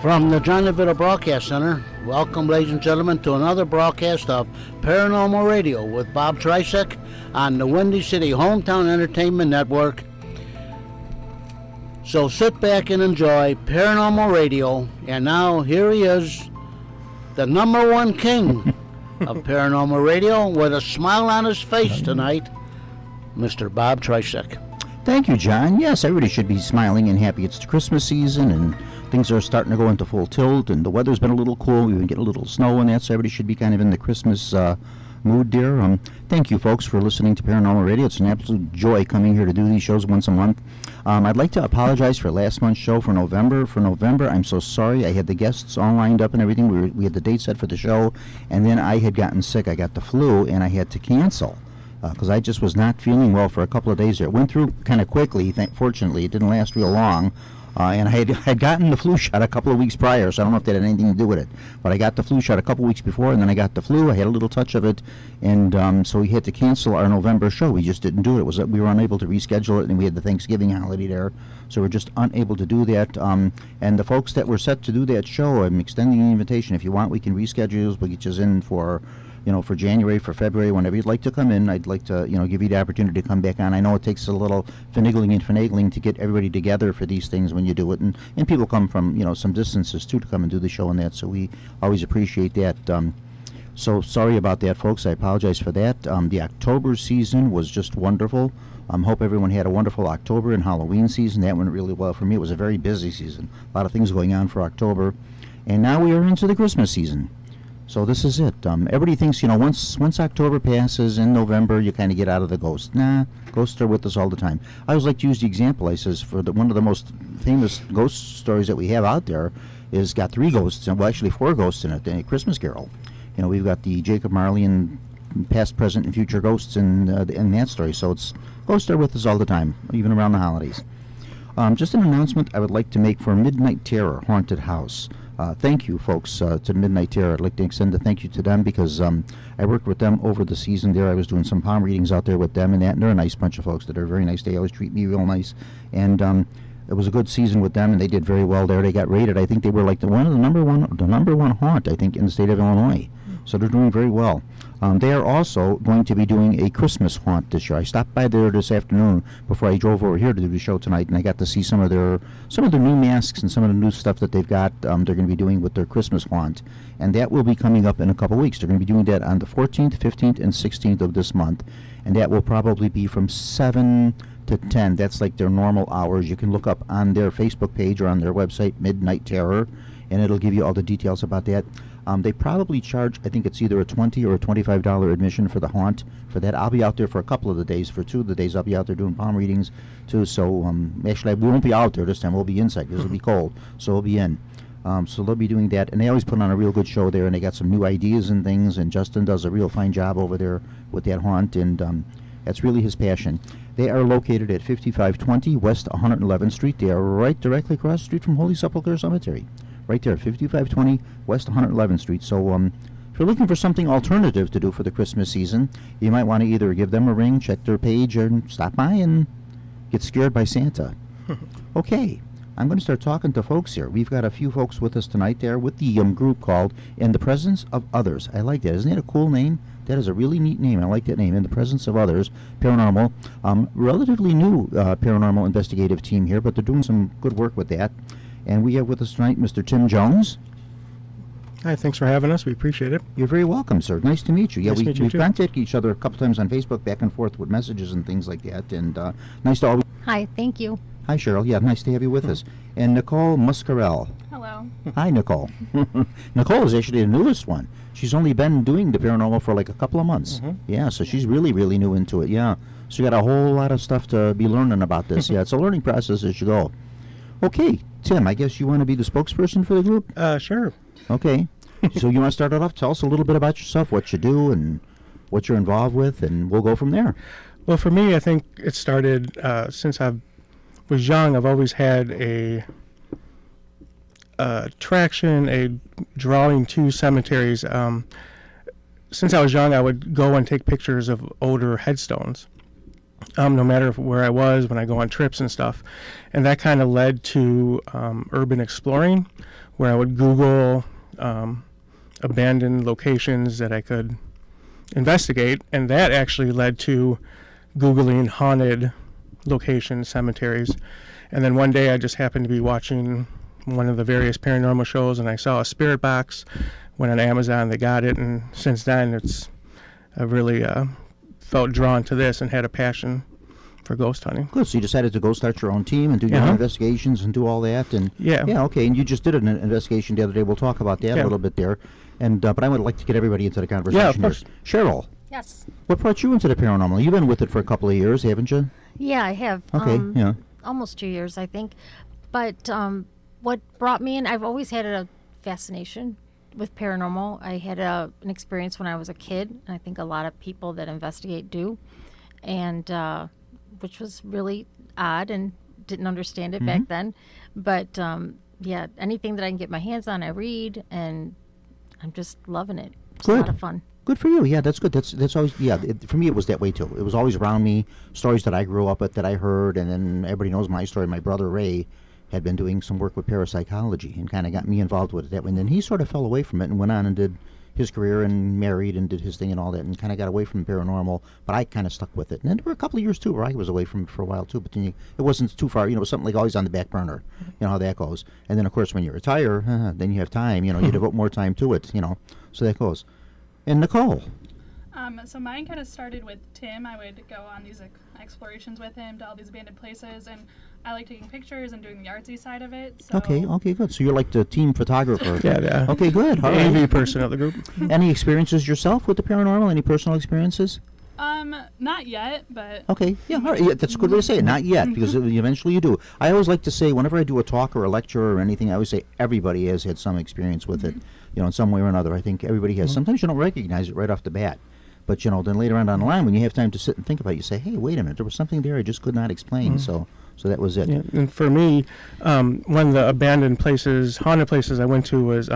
From the John DeVito Broadcast Center, welcome, ladies and gentlemen, to another broadcast of Paranormal Radio with Bob Tricek on the Windy City Hometown Entertainment Network. So sit back and enjoy Paranormal Radio. And now, here he is, the number one king of Paranormal Radio, with a smile on his face tonight, Mr. Bob Tricek. Thank you, John. Yes, everybody should be smiling and happy. It's the Christmas season, and things are starting to go into full tilt, and the weather's been a little cool. We've been getting a little snow and that, so everybody should be kind of in the Christmas mood, dear. Thank you, folks, for listening to Paranormal Radio. It's an absolute joy coming here to do these shows once a month. I'd like to apologize for last month's show for November. I'm so sorry. I had the guests all lined up and everything. We had the date set for the show, and then I had gotten sick. I got the flu, and I had to cancel because I just was not feeling well for a couple of days there. It went through kind of quickly. Fortunately, it didn't last real long. And I had gotten the flu shot a couple of weeks prior, so I don't know if that had anything to do with it. But I got the flu shot a couple of weeks before, and then I got the flu. I had a little touch of it, and so we had to cancel our November show. We just didn't do it. We were unable to reschedule it, and we had the Thanksgiving holiday there, so we're just unable to do that. And the folks that were set to do that show, I'm extending an invitation. If you want, we can reschedule. We'll get you in for January, for February, whenever you'd like to come in. I'd like to, give you the opportunity to come back on. I know it takes a little finagling to get everybody together for these things when you do it, and people come from, some distances too to come and do the show and that, so we always appreciate that. So sorry about that, folks. I apologize for that. The October season was just wonderful. Hope everyone had a wonderful October and Halloween season. That went really well for me. It was a very busy season. A lot of things going on for October. And now we are into the Christmas season. So this is it. Everybody thinks, once October passes in November, you kind of get out of the ghosts. Nah, ghosts are with us all the time. I always like to use the example. I says one of the most famous ghost stories that we have out there is got 3 ghosts, well, actually 4 ghosts in it. A Christmas Carol. We've got the Jacob Marley and past, present, and future ghosts in that story. So ghosts are with us all the time, even around the holidays. Just an announcement I would like to make for Midnight Terror Haunted House. Thank you, folks, to Midnight Terror. I'd like to extend a thank you to them because I worked with them over the season there. I was doing some palm readings out there with them and that, and they're a nice bunch of folks that are very nice. They always treat me real nice, and it was a good season with them, and they did very well there. They got rated. I think they were like the number one haunt, I think, in the state of Illinois. So they're doing very well. They are also going to be doing a Christmas haunt this year. I stopped by there this afternoon before I drove over here to do the show tonight, and I got to see some of their new masks and some of the new stuff that they've got. They're going to be doing with their Christmas haunt, and that will be coming up in a couple weeks. They're going to be doing that on the 14th, 15th, and 16th of this month, and that will probably be from 7 to 10. That's like their normal hours. You can look up on their Facebook page or on their website, Midnight Terror, and it'll give you all the details about that. They probably charge, I think it's either a $20 or a $25 admission for the haunt. For that, I'll be out there for a couple of the days. For 2 of the days, I'll be out there doing palm readings, too. So, actually, we won't be out there this time. We'll be inside because it'll be cold. So we'll be in. So they'll be doing that. And they always put on a real good show there, and they got some new ideas and things. And Justin does a real fine job over there with that haunt, and that's really his passion. They are located at 5520 West 111th Street. They are right directly across the street from Holy Sepulchre Cemetery. Right there, 5520 West 111th Street. So if you're looking for something alternative to do for the Christmas season, you might want to either give them a ring, check their page, or stop by and get scared by Santa. Okay, I'm going to start talking to folks here. We've got a few folks with us tonight there with the group called In the Presence of Others. I like that. Isn't that a cool name? That is a really neat name. I like that name, In the Presence of Others, Paranormal. Relatively new paranormal investigative team here, but they're doing some good work with that. And we have with us tonight Mr. Tim Jones. Hi, thanks for having us. We appreciate it. You're very welcome, sir. Nice to meet you. Yeah, nice to meet you we've too. contacted each other a couple times on Facebook, back and forth with messages and things like that. And nice to always... Hi, thank you. Hi, Cheryl. Yeah, nice to have you with us. And Nicole Muscarell. Hello. Hi, Nicole. Nicole is actually the newest one. She's only been doing the paranormal for like a couple of months. Yeah, so she's really, really new into it. Yeah. So you got a whole lot of stuff to be learning about this. Yeah, it's a learning process as you go. Okay, Tim, I guess you want to be the spokesperson for the group? Sure. Okay. So you want to start it off? Tell us a little bit about yourself, what you do, and what you're involved with, and we'll go from there. Well, for me, I think it started since I was young. I've always had a attraction, a drawing to cemeteries. Since I was young, I would go and take pictures of older headstones. No matter where I was, when I go on trips and stuff. And that kind of led to urban exploring, where I would Google abandoned locations that I could investigate, and that actually led to Googling haunted locations, cemeteries. And then one day I just happened to be watching one of the various paranormal shows, and I saw a spirit box. Went on Amazon, they got it, and since then I really felt drawn to this and had a passion for ghost hunting. Good. So you decided to go start your own team and do your own investigations and do all that. And yeah. Okay. And you just did an investigation the other day. We'll talk about that a little bit there. And but I would like to get everybody into the conversation. Yeah, of course. Cheryl. Yes. What brought you into the paranormal? You've been with it for a couple of years, haven't you? Yeah, I have. Okay. Yeah. Almost 2 years, I think. But what brought me in, I've always had a fascination with paranormal. I had an experience when I was a kid, and I think a lot of people that investigate do, and which was really odd and didn't understand it back then. But yeah, anything that I can get my hands on, I read, and I'm just loving it. It's a lot of fun. Good for you. Yeah, that's good. That's always, for me it was that way too. It was always around me, stories that I grew up with, that I heard, and then everybody knows my story. My brother Ray had been doing some work with parapsychology and kind of got me involved with it that way. And then he sort of fell away from it and went on and did his career and married and did his thing and all that, and kind of got away from paranormal, but I kind of stuck with it. And then there were a couple of years too where I was away from it for a while too, but then it wasn't too far. It was something like always on the back burner. You know how that goes. And then of course when you retire, then you have time, you devote more time to it, so that goes. And Nicole. So mine kind of started with Tim. I would go on these explorations with him to all these abandoned places, and I like taking pictures and doing the artsy side of it. So. Okay, good. So you're like the team photographer. Yeah. Okay, good. The AV person of the group. Any experiences yourself with the paranormal? Any personal experiences? Not yet, but... Okay, yeah, all right. Yeah, that's a good way to say it. Not yet, because eventually you do. I always like to say, whenever I do a talk or a lecture or anything, I always say everybody has had some experience with it, in some way or another. I think everybody has. Sometimes you don't recognize it right off the bat. But, then later on down the line, when you have time to sit and think about it, you say, hey, wait a minute, there was something there I just could not explain. So that was it. Yeah, and for me, one of the abandoned places, haunted places I went to was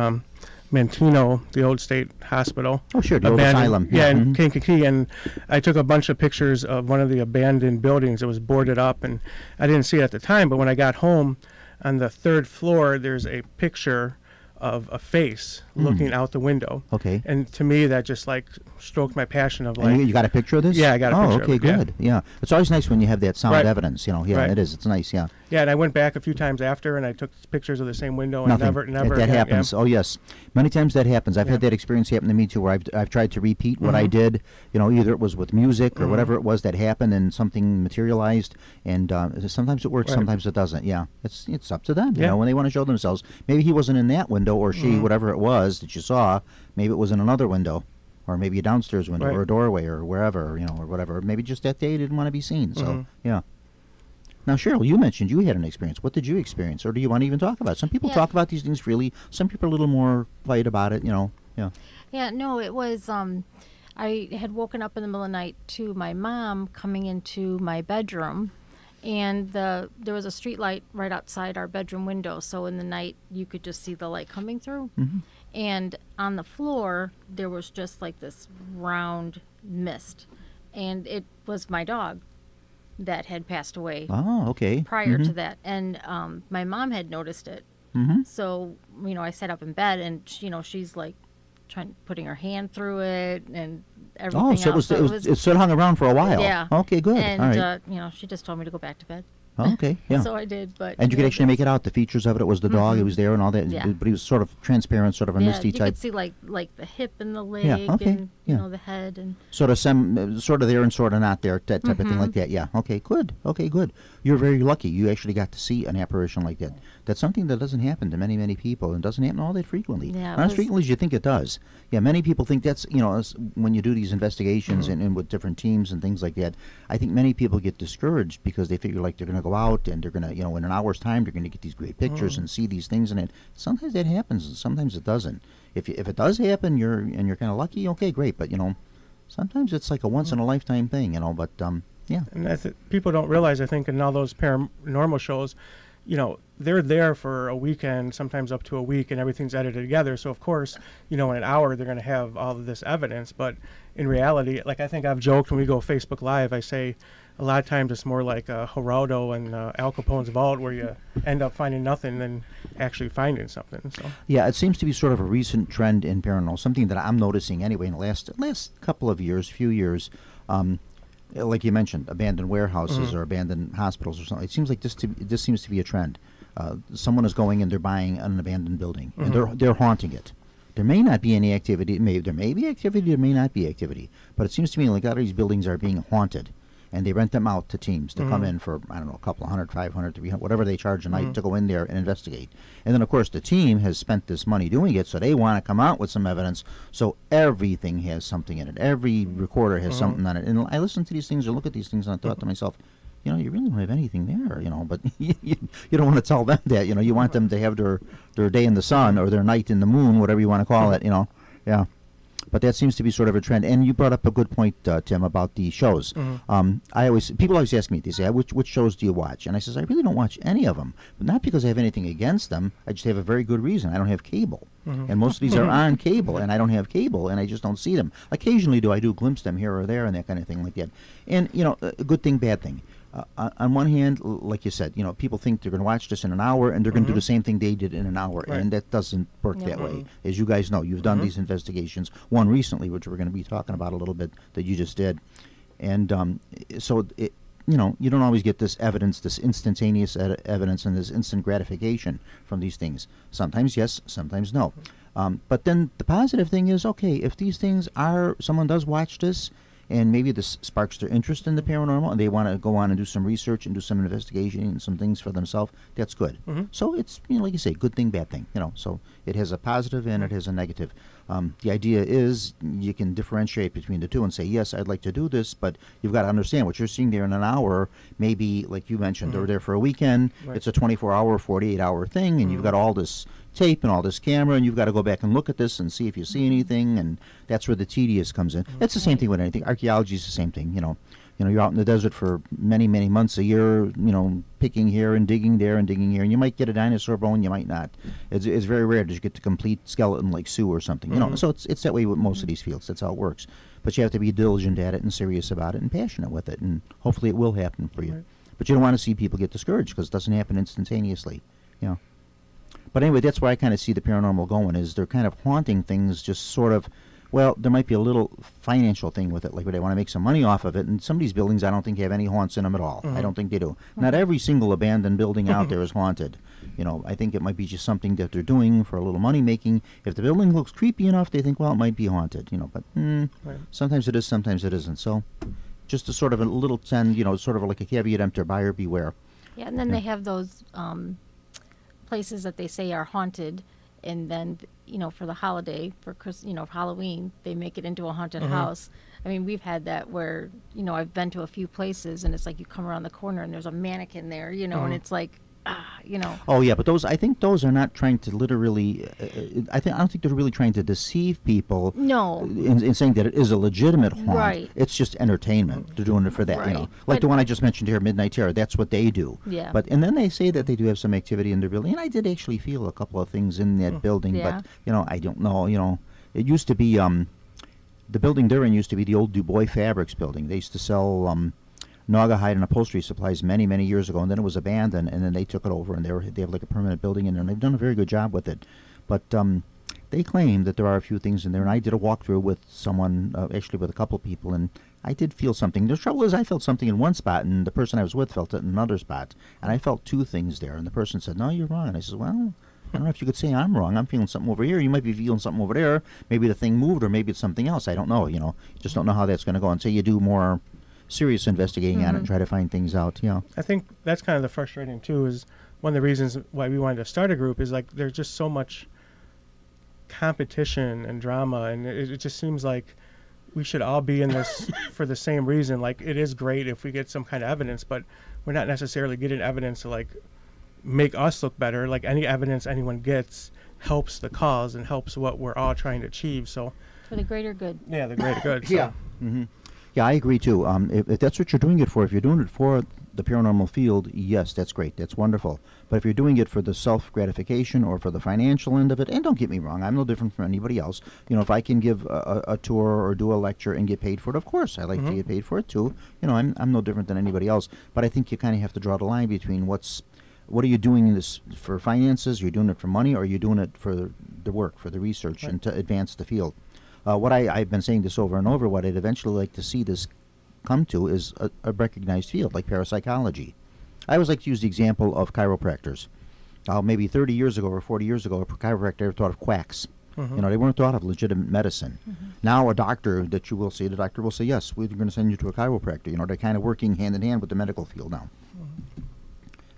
Mantino, the old state hospital. Oh, sure, the old asylum. Yeah, in Kankakee. And I took a bunch of pictures of one of the abandoned buildings that was boarded up. And I didn't see it at the time, but when I got home, on the third floor, there's a picture of a face looking out the window. Okay. And to me, that just stroked my passion of And you got a picture of this? Yeah, I got a picture okay, of it, good. Yeah. It's always nice when you have that sound evidence, Yeah, Right. it is. It's nice, yeah. Yeah, and I went back a few times after, and I took pictures of the same window, and Nothing. never That again, happens. yeah. Oh, yes. Many times that happens. I've had that experience happen to me, too, where I've tried to repeat what I did. Either it was with music or whatever it was that happened and something materialized, and sometimes it works, sometimes it doesn't. Yeah. It's up to them, when they want to show themselves. Maybe he wasn't in that window, or she, whatever it was that you saw, maybe it was in another window, or maybe a downstairs window, or a doorway, or wherever, or whatever. Maybe just that day he didn't want to be seen. So, yeah. Now, Cheryl, you mentioned you had an experience. What did you experience, or do you want to even talk about it? Some people talk about these things freely. Some people are a little more quiet about it, Yeah. Yeah, no, it was, I had woken up in the middle of the night to my mom coming into my bedroom, and there was a street light right outside our bedroom window, so in the night you could just see the light coming through. And on the floor, there was just like this round mist, and it was my dog that had passed away. Oh, okay. Prior to that, and my mom had noticed it. So I sat up in bed, and she's like putting her hand through it and everything. Oh, so else. it still hung around for a while. Yeah. Okay, good. And all right. she just told me to go back to bed. Okay, yeah. So I did, but... And you could actually make it out, the features of it. It was the dog, it was there and all that, Yeah. but he was sort of transparent, sort of a misty you type. could see like the hip and the leg okay, and the head and... Sort of sort of there and sort of not there, that type of thing like that, yeah. Okay, good. You're very lucky. You actually got to see an apparition like that. That's something that doesn't happen to many, many people, and doesn't happen all that frequently. Yeah, Not as frequently as you think it does. Yeah, many people think that's, when you do these investigations and with different teams and things like that, I think many people get discouraged because they figure like they're going to go out and they're going to, in an hour's time, they're going to get these great pictures and see these things, and sometimes that happens and sometimes it doesn't. If it does happen, you're kind of lucky, okay, great, but, sometimes it's like a once-in-a-lifetime thing, but, yeah. And that's it. People don't realize, I think, in all those paranormal shows, they're there for a weekend, sometimes up to a week, and everything's edited together. So, of course, in an hour, they're going to have all of this evidence. But in reality, like I think I've joked when we go Facebook Live, I say, a lot of times it's more like Geraldo and Al Capone's vault, where you end up finding nothing than actually finding something. So Yeah, it seems to be sort of a recent trend in paranormal, something that I'm noticing anyway in the last couple of years, few years. Like you mentioned, abandoned warehouses or abandoned hospitals or something. It seems like this seems to be a trend. Someone is going and they're buying an abandoned building and they're haunting it. There may not be any activity. There may be activity. There may not be activity. But it seems to me like a lot of these buildings are being haunted, and they rent them out to teams to come in for, I don't know, a couple of $100, $500, $300, whatever they charge a night to go in there and investigate. And then, of course, the team has spent this money doing it, so they want to come out with some evidence. So everything has something in it. Every recorder has something on it. And I listen to these things or look at these things, and I thought to myself, you really don't have anything there, but you don't want to tell them that, you want them to have their day in the sun or their night in the moon, whatever you want to call it, yeah. But that seems to be sort of a trend. And you brought up a good point, Tim, about the shows. People always ask me, they say, which shows do you watch? And I says, I really don't watch any of them, but not because I have anything against them. I just have a very good reason. I don't have cable. And most of these are on cable, and I don't have cable, and I just don't see them. Occasionally I do glimpse them here or there and that kind of thing like that. And, a good thing, bad thing. On one hand, like you said, people think they're going to watch this in an hour and they're going to do the same thing they did in an hour, and that doesn't work that way. As you guys know, you've done these investigations, one recently, which we're going to be talking about a little bit, that you just did. And so, you don't always get this evidence, this instantaneous evidence and this instant gratification from these things. Sometimes yes, sometimes no. But then the positive thing is, okay, if these things someone does watch this, and maybe this sparks their interest in the paranormal, and they want to go on and do some research and do some investigation and some things for themselves, that's good. So it's, like you say, good thing, bad thing. So it has a positive and it has a negative. The idea is you can differentiate between the two and say, yes, I'd like to do this, but you've got to understand what you're seeing there in an hour. Maybe, like you mentioned, they're there for a weekend. It's a 24-hour, 48-hour thing, and you've got all this tape and all this camera, and you've got to go back and look at this and see if you see anything, and that's where the tedious comes in. That's the same thing with anything. Archaeology is the same thing. You're out in the desert for many, many months a year, picking here and digging there and digging here, and you might get a dinosaur bone, you might not. It's very rare to get the complete skeleton like Sue or something. So it's that way with most of these fields. That's how it works. But you have to be diligent at it and serious about it and passionate with it, and hopefully it will happen for you. But you don't want to see people get discouraged because it doesn't happen instantaneously. But anyway, that's where I kind of see the paranormal going, is they're kind of haunting things, just sort of, well, there might be a little financial thing with it, like where they want to make some money off of it, and some of these buildings I don't think have any haunts in them at all. I don't think they do. Not every single abandoned building out there is haunted. I think it might be just something that they're doing for a little money making. If the building looks creepy enough, they think, well, it might be haunted, but sometimes it is, sometimes it isn't. So just a sort of a little sort of like a caveat emptor, buyer beware. Yeah, and then they have those places that they say are haunted, and then for the holiday, for Halloween, they make it into a haunted house. I mean, we've had that where I've been to a few places, and it's like you come around the corner and there's a mannequin there, and it's like Oh yeah, but I think those are not trying to literally. I don't think they're really trying to deceive people. No. In saying that it is a legitimate haunt. Right. It's just entertainment. They're doing it for that, Right. Like But the one I just mentioned here, Midnight Terror. That's what they do. Yeah. And then they say that they do have some activity in their building, and I did actually feel a couple of things in that building, Yeah. but I don't know. It used to be the building they're in used to be the old Dubois Fabrics building. They used to sell Naugahyde and upholstery supplies many, many years ago, and then it was abandoned, and then they took it over, and they have like a permanent building in there, and they've done a very good job with it. But they claim that there are a few things in there, and I did a walkthrough with someone, actually with a couple people, and I did feel something. The trouble is I felt something in one spot, and the person I was with felt it in another spot, and I felt two things there, and the person said, no, you're wrong, and I said, well, I don't know if you could say I'm wrong. I'm feeling something over here. You might be feeling something over there. Maybe the thing moved, or maybe it's something else. I don't know, Just don't know how that's going to go until you do more serious investigating on it and try to find things out. I think that's kind of the frustrating too, is one of the reasons why we wanted to start a group is like there's just so much competition and drama, and it just seems like we should all be in this for the same reason. Like, it is great if we get some kind of evidence, but we're not necessarily getting evidence to like make us look better. Like, any evidence anyone gets helps the cause and helps what we're all trying to achieve. So for the greater good. Yeah, the greater good. So. Yeah. Yeah, I agree too. If that's what you're doing it for, if you're doing it for the paranormal field, yes, that's great. That's wonderful. But if you're doing it for the self-gratification or for the financial end of it, and don't get me wrong, I'm no different from anybody else. You know, if I can give a tour or do a lecture and get paid for it, of course, I like to get paid for it too. You know, I'm no different than anybody else. But I think you kind of have to draw the line between what are you doing this for finances, you're doing it for money, or are you doing it for the work, for the research, and to advance the field. What I've been saying this over and over, what I'd eventually like to see this come to is a recognized field like parapsychology. I always like to use the example of chiropractors. Maybe 30 years ago or 40 years ago, a chiropractor thought of quacks. You know, they weren't thought of legitimate medicine. Now a doctor that you will see, the doctor will say, yes, we're going to send you to a chiropractor. You know, they're kind of working hand in hand with the medical field now.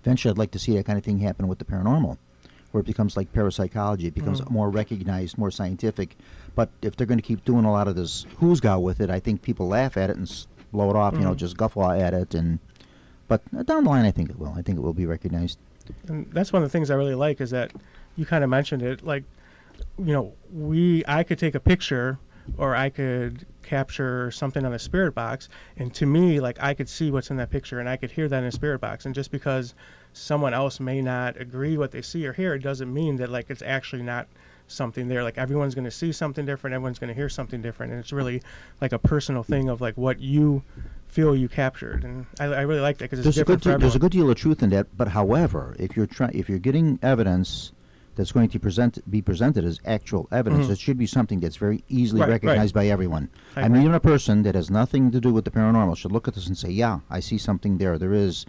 Eventually I'd like to see that kind of thing happen with the paranormal, where it becomes like parapsychology. It becomes more recognized, more scientific. But if they're going to keep doing a lot of this who's-got with it, I think people laugh at it and blow it off, you know, just guffaw at it. But down the line, I think it will. I think it will be recognized. And that's one of the things I really like is that you kind of mentioned it. Like, you know, I could take a picture or I could capture something on a spirit box, and to me, like, I could see what's in that picture and I could hear that in a spirit box. And just because someone else may not agree what they see or hear, it doesn't mean that, like, it's actually not something there. Like, everyone's going to see something different, everyone's going to hear something different, and it's really like a personal thing of like what you feel you captured. And I really like that because it's different for everyone. There's a good deal of truth in that. But however, if you're getting evidence that's going to be presented as actual evidence, it should be something that's very easily recognized by everyone. I mean, even a person that has nothing to do with the paranormal should look at this and say, yeah, I see something there. There is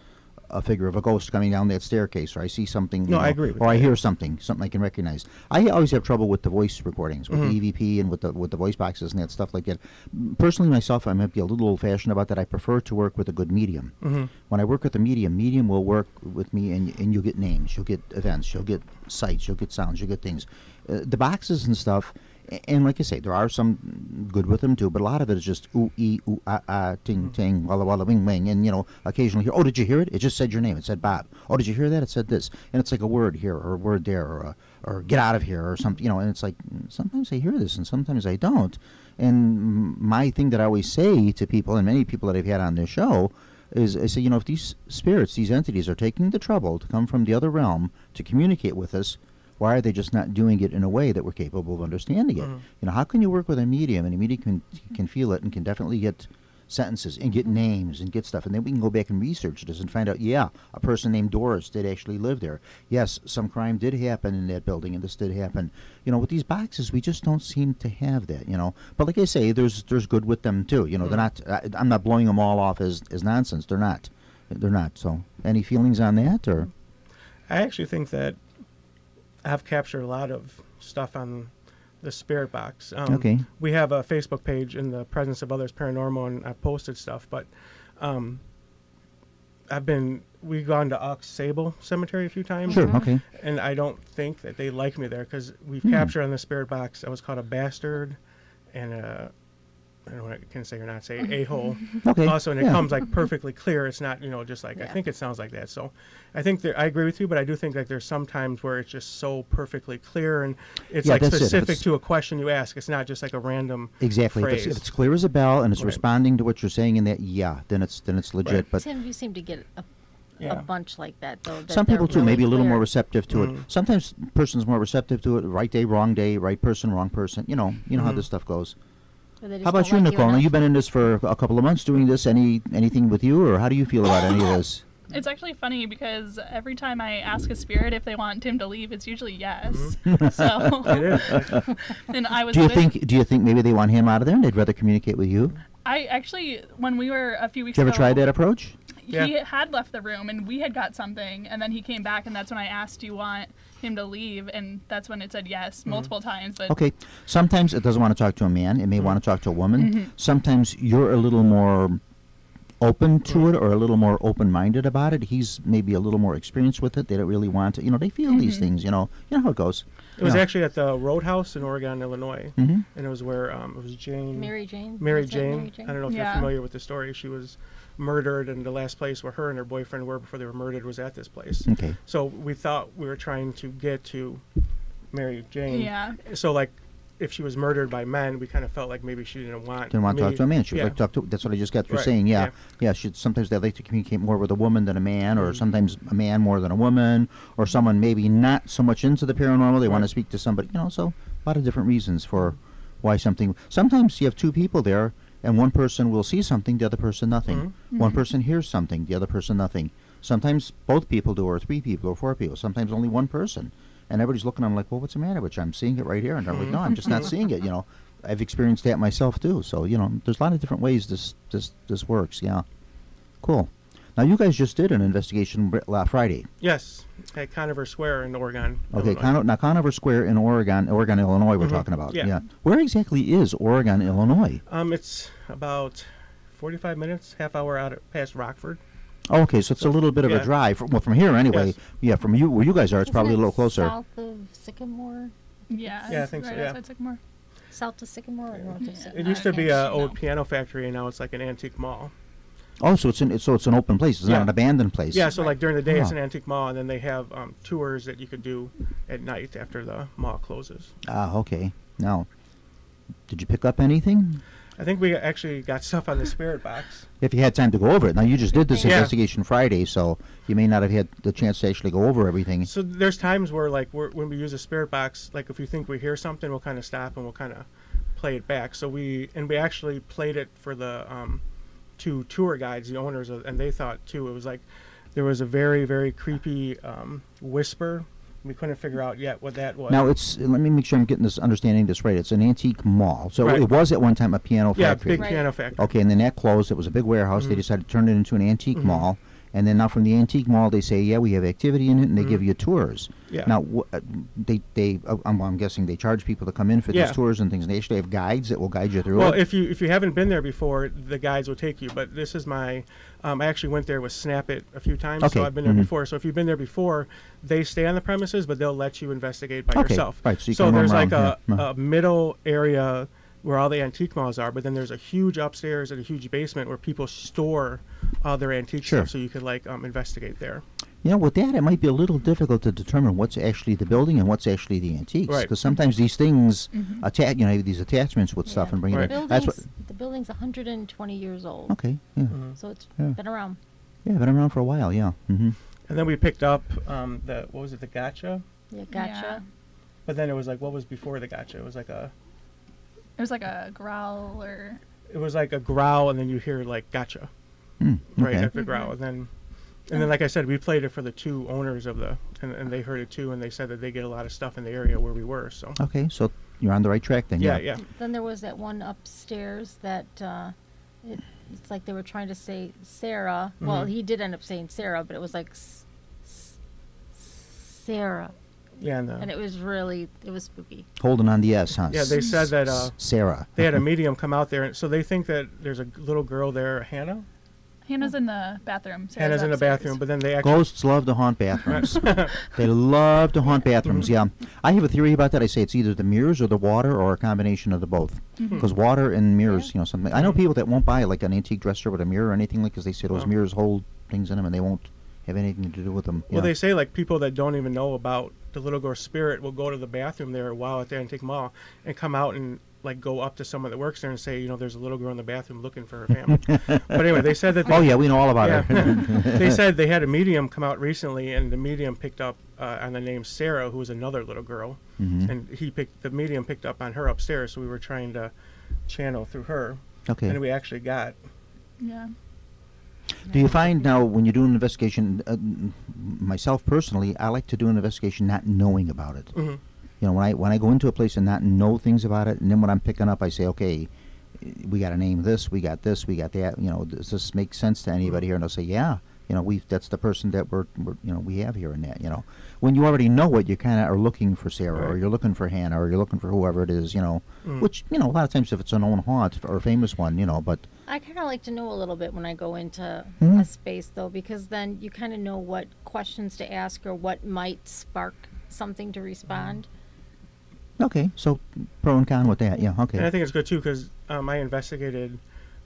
a figure of a ghost coming down that staircase, or I see something, I agree with or that. I hear something I can recognize. I always have trouble with the voice recordings, with the EVP and with the voice boxes and that stuff like that. Personally, myself, I might be a little old-fashioned about that. I prefer to work with a good medium. When I work with a medium will work with me, and you'll get names, you'll get events, you'll get sights, you'll get sounds, you'll get things. The boxes and stuff, and like I say, there are some good with them too, but a lot of it is just ooh, ee, ooh, ah, ting, ting, walla, walla, wing, wing, and, you know, occasionally hear, oh, did you hear it? It just said your name. It said Bob. Oh, did you hear that? It said this. And it's like a word here or a word there or get out of here or something, you know, and it's like sometimes I hear this and sometimes I don't. And my thing that I always say to people, and many people that I've had on this show, is I say, you know, if these spirits, these entities are taking the trouble to come from the other realm to communicate with us, why are they just not doing it in a way that we're capable of understanding it? You know, how can you work with a medium, and a medium can feel it and can definitely get sentences and get names and get stuff, and then we can go back and research this and find out, yeah, a person named Doris did actually live there. Yes, some crime did happen in that building, and this did happen. You know, with these boxes, we just don't seem to have that, you know. But like I say, there's good with them too. You know, they're not. I'm not blowing them all off as nonsense. They're not. They're not. So, any feelings on that, or? I actually think that I've captured a lot of stuff on the spirit box. Okay. We have a Facebook page, In the Presence of Others Paranormal, and I've posted stuff, but we've gone to Aux Sable Cemetery a few times. Sure, okay. And I don't think that they like me there because we've captured on the spirit box, I was called a bastard and I don't know what I can say or not say, a-hole. Okay. Also, and it comes like perfectly clear. It's not, you know, just like, I think it sounds like that. So I think I agree with you, but I do think that there's some times where it's just so perfectly clear and it's like specific to a question you ask. It's not just like a random phrase. If it's clear as a bell and it's responding to what you're saying in that, then it's legit. Right. But Tim, you seem to get a bunch like that, though. That some people too, really maybe a little clear. more receptive to it. Sometimes person's more receptive to it. Right day, right person, wrong person. You know how this stuff goes. How about you, Nicole? Now, you've been in this for a couple of months doing this. Anything with you, or how do you feel about any of this? It's actually funny because every time I ask a spirit if they want Tim to leave, it's usually yes. So, and I was. Do you think maybe they want him out of there and they'd rather communicate with you? I actually, when we were a few weeks ago. Did you ever try that approach? He had left the room and we had got something, and then he came back, and that's when I asked, "Do you want him to leave?" And that's when it said yes multiple times. But okay, sometimes it doesn't want to talk to a man. It may want to talk to a woman. Sometimes you're a little more open to it or a little more open-minded about it. He's maybe a little more experienced with it. They don't really want to. You know, they feel these things. You know how it goes. It was actually at the Roadhouse in Oregon, Illinois, and it was where it was Mary Jane. I don't know if you're familiar with the story. She was murdered, and the last place where her and her boyfriend were before they were murdered was at this place. Okay. So we thought we were trying to get to Mary Jane. Yeah. So like if she was murdered by men, we kind of felt like maybe she didn't want to me. talk to a man. She would Yeah. like to talk to. That's what I just got through Right, saying. Yeah, yeah. Sometimes they like to communicate more with a woman than a man, or sometimes a man more than a woman, or someone maybe not so much into the paranormal. They want to Right. speak to somebody. So a lot of different reasons for why something. Sometimes you have two people there, and one person will see something, the other person nothing. One person hears something, the other person nothing. Sometimes both people do, or three people, or four people. Sometimes only one person. And everybody's looking at them like, well, what's the matter with you? I'm seeing it right here. And they're like, no, I'm just not seeing it. I've experienced that myself too. So, there's a lot of different ways this works. Yeah. Cool. Now, you guys just did an investigation Friday. Yes, at Conover Square in Oregon. Okay, Illinois. Conover Square in Oregon, Illinois we're talking about. Yeah. Where exactly is Oregon, Illinois? It's about 45 minutes, half hour out past Rockford. Oh, okay, so it's a little bit of a yeah. drive. From here anyway. Yes. Yeah, from you where you guys are, it's Isn't probably a it little closer. South of Sycamore? Yeah. Yeah, I it's think so, right yeah. outside Sycamore. South of Sycamore or north of Sycamore? It used to be I an actually old know. piano factory, and now it's like an antique mall. Oh, so it's an open place. It's not Yeah. an abandoned place. Yeah, so like during the day it's Oh. an antique mall, and then they have tours that you could do at night after the mall closes. Ah, okay. Now, did you pick up anything? I think we actually got stuff on the spirit box. If you had time to go over it. Now, you just did this Yeah. investigation Friday, so you may not have had the chance to actually go over everything. So there's times where when we use a spirit box, like if we think we hear something, we'll kind of stop and we'll kind of play it back. So we actually played it for the two tour guides, the owners, and they thought too. It was like there was a very, very creepy whisper. We couldn't figure out yet what that was. Now, let me make sure I'm getting understanding this right. It's an antique mall. So Right. it was at one time a piano yeah, factory. big Right. piano factory. Okay, and then that closed. It was a big warehouse. They decided to turn it into an antique mall. And then now from the antique mall, they say, yeah, we have activity in it, and they give you tours. Yeah. Now, I'm guessing they charge people to come in for Yeah. these tours and things. And they actually have guides that will guide you through Well, it. if you haven't been there before, the guides will take you. But this is my, I actually went there with Snap It a few times, Okay, so I've been there before. So if you've been there before, they stay on the premises, but they'll let you investigate by Okay, yourself. right, so you can roam there's like around, yeah. a middle area where all the antique malls are, but then there's a huge upstairs and a huge basement where people store all their antique Sure. stuff, so you could investigate there. With that, it might be a little difficult to determine what's actually the building and what's actually the antiques. Right. Because sometimes these things have these attachments with stuff Yeah. and bring Right. it in. That's what. The building's 120 years old, Okay. Yeah. so it's Yeah. been around. Yeah, been around for a while. Yeah. Mm-hmm. And then we picked up the gotcha? Yeah, gotcha. Yeah. But then it was like, what was before the gotcha? It was like a growl or growl, and then you hear like gotcha. Right Okay. after growl, and then like I said, we played it for the two owners of and they heard it too, and they said that they get a lot of stuff in the area where we were. So Okay, so you're on the right track then. yeah. Then there was that one upstairs that it's like they were trying to say Sarah. Well, he did end up saying Sarah, but it was like Sarah, Yeah, and it was spooky. Holding on the S, huh? yeah. They said that Sarah. they had a medium come out there, and so they think that there's a little girl there, Hannah. Hannah's in the bathroom. Sarah's Hannah's in the upstairs. bathroom, but then they actually Ghosts love to haunt bathrooms. They love to haunt bathrooms, yeah. I have a theory about that. I say it's either the mirrors or the water or a combination of the both. Because water and mirrors, something. I know people that won't buy like an antique dresser with a mirror or anything because they say those mirrors hold things in them and they won't have anything to do with them. Well, they say like people that don't even know about the little girl spirit will go to the bathroom there while at the antique mall and come out and like go up to someone that works there and say, there's a little girl in the bathroom looking for her family. But anyway, they said that. Oh, yeah, we know all about Yeah. her. They said they had a medium come out recently, and the medium picked up on the name Sarah, who was another little girl, and the medium picked up on her upstairs. So we were trying to channel through her, Okay. and we actually got. Yeah. Do you find now when you do an investigation, myself personally, I like to do an investigation not knowing about it. Mhm. When I go into a place and not know things about it, and then when I'm picking up, I say, okay, we got to name this, we got this, we got that. Does this make sense to anybody here? And they'll say, yeah. That's the person that we have here and that. When you already know it, you kind of are looking for Sarah, or Right. you're looking for Hannah, or you're looking for whoever it is. Which a lot of times if it's a known haunt or a famous one, but. I kind of like to know a little bit when I go into Mhm. a space, though, because then you kind of know what questions to ask or what might spark something to respond. Okay, so pro and con with that, yeah, okay. And I think it's good too because I investigated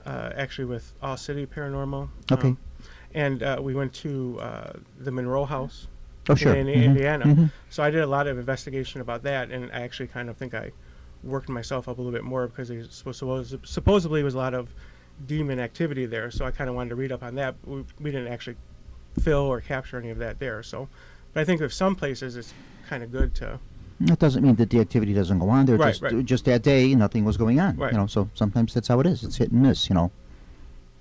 actually with All City Paranormal. Okay. And we went to the Monroe House Oh, sure. in Mhm. Indiana. Mhm. So I did a lot of investigation about that, and I actually kind of think I worked myself up a little bit more because supposedly was a lot of demon activity there. So I kind of wanted to read up on that. We didn't actually fill or capture any of that there. So, but I think of some places it's kind of good to. That doesn't mean that the activity doesn't go on there. Right, Just that day, nothing was going on. Right. You know, so sometimes that's how it is. It's hit and miss. You know,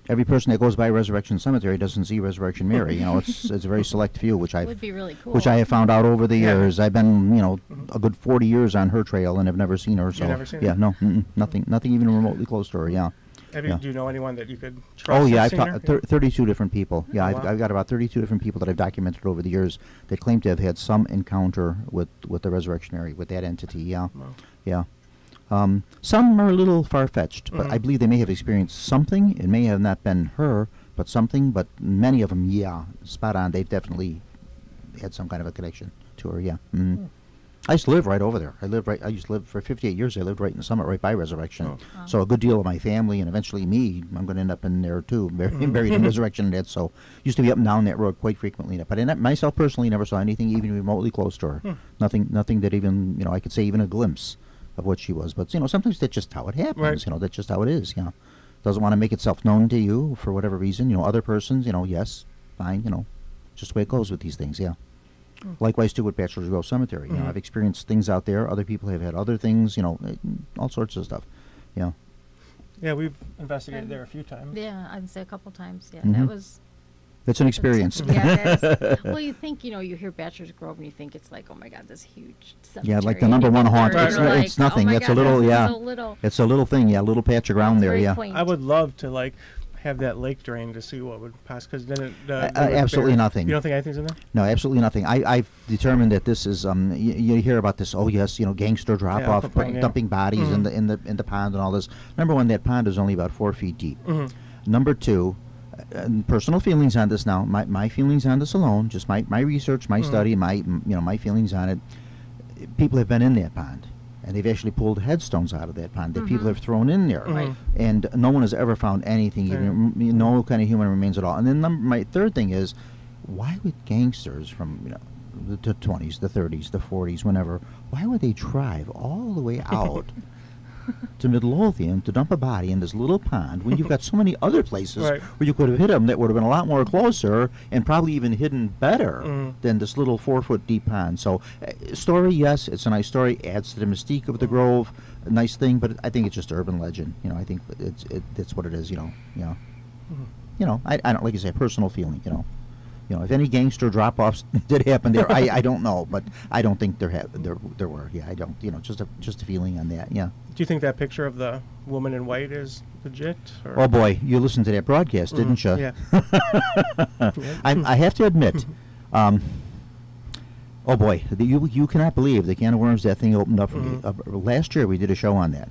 every person that goes by Resurrection Cemetery doesn't see Resurrection Mary. You know, it's a very select few, which Would be really cool. I have found out over the Yeah. years. I've been, you know, a good 40 years on her trail and have never seen her. So You've never seen yeah, her? no, nothing even remotely close to her. Yeah. Yeah. Do you know anyone that you could trust? Oh yeah, that's I've seen her? talked 32 different people. Yeah, Oh, I've, wow. I've got about 32 different people that I've documented over the years that claim to have had some encounter with the Resurrectionary, with that entity. Yeah, Wow. yeah. Some are a little far-fetched, but I believe they may have experienced something. It may have not been her, but something. But many of them, yeah, spot on. They've definitely had some kind of a connection to her. Yeah. I used to live right over there. I used to live for 58 years. I lived right in the summit, right by Resurrection. Oh. So a good deal of my family, and eventually me, I'm going to end up in there too, buried in Resurrection and Dead. So used to be up and down that road quite frequently. But myself personally never saw anything even remotely close to her. Nothing that even, you know, I could say even a glimpse of what she was. But, you know, sometimes that's just how it happens. Right. You know, that's just how it is. You know, doesn't want to make itself known to you for whatever reason. You know, other persons, you know, yes, fine. You know, just the way it goes with these things. Yeah. Likewise, too, with Bachelor's Grove Cemetery. You know, I've experienced things out there. Other people have had other things, you know, all sorts of stuff. Yeah. Yeah, we've investigated there a few times. Yeah, I'd say a couple times. Yeah, Mhm. that was. It's an experience. Yeah, that's, well, you think, you know, you hear Bachelor's Grove and you think it's like, oh my God, this huge cemetery. Yeah, like the and number you one get haunt. there and It's you're no- like, it's nothing. Oh my It's a God, little- this is yeah. so little. It's a little thing, yeah, a little patch of ground It's there, very yeah. quaint. I would love to like have that lake drain to see what would pass, because then it. Absolutely nothing. You don't think anything's in there? No, absolutely nothing. I've determined that this is you hear about this. Oh yes, you know, gangster drop Yeah, off, Capone, yeah. dumping bodies in the pond and all this. Number one, that pond is only about 4 feet deep. Mm-hmm. Number two, personal feelings on this now. My feelings on this alone, just my research, my study, my feelings on it. People have been in that pond, and they've actually pulled headstones out of that pond that people have thrown in there, Right. and no one has ever found anything, even no kind of human remains at all. And then my third thing is, why would gangsters from the 20s, the 30s, the 40s, whenever, why would they drive all the way out to Midlothian to dump a body in this little pond when you've got so many other places Right. where you could have hit them that would have been a lot more closer and probably even hidden better than this little 4-foot deep pond? So, story, yes, it's a nice story, adds to the mystique of the Grove, a nice thing, but I think it's just urban legend. You know, I think that's what it is. You know, you know, I don't, like you say, personal feeling. You know, if any gangster drop-offs did happen there, I don't know, but I don't think there were. Yeah, I don't. You know, just a feeling on that. Yeah. Do you think that picture of the woman in white is legit? Or? Oh boy, you listened to that broadcast, didn't you? Yeah. I have to admit, oh boy, you cannot believe the can of worms that thing opened up for me. Last year we did a show on that,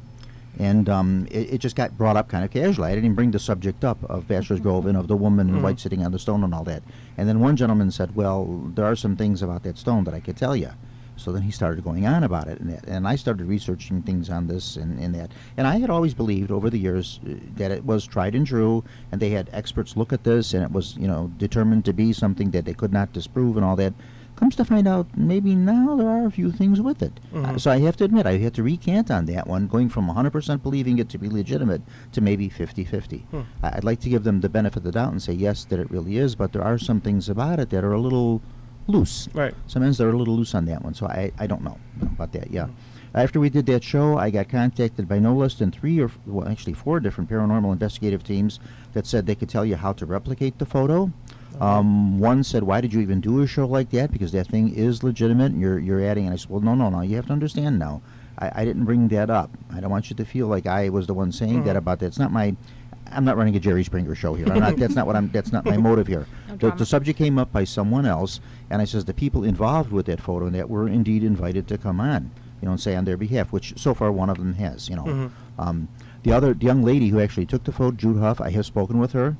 and it just got brought up kind of casually. I didn't even bring the subject up of Bachelor's Grove and of the woman in white sitting on the stone and all that. And then one gentleman said, well, there are some things about that stone that I could tell you. So then he started going on about it, and I started researching things on this and that. And I had always believed over the years that it was tried and true, and they had experts look at this, and it was, you know, determined to be something that they could not disprove and all that. Comes to find out, maybe now there are a few things with it. So I have to admit, I had to recant on that one, going from 100% believing it to be legitimate to maybe 50-50. I'd like to give them the benefit of the doubt and say, yes, that it really is, but there are some things about it that are a little loose. Right. Sometimes they're a little loose on that one, so I don't know about that, yeah. After we did that show, I got contacted by no less than 4 different paranormal investigative teams that said they could tell you how to replicate the photo. One said, why did you even do a show like that? Because that thing is legitimate, and you're adding. And I said, well, no, you have to understand now. I didn't bring that up. I don't want you to feel like I was the one saying that about that. It's not my... I'm not running a Jerry Springer show here. That's not my motive here. The subject came up by someone else, and I says the people involved with that photo and that were indeed invited to come on, you know, and say on their behalf, which so far one of them has, you know. The young lady who actually took the photo, Jude Huff, I have spoken with her.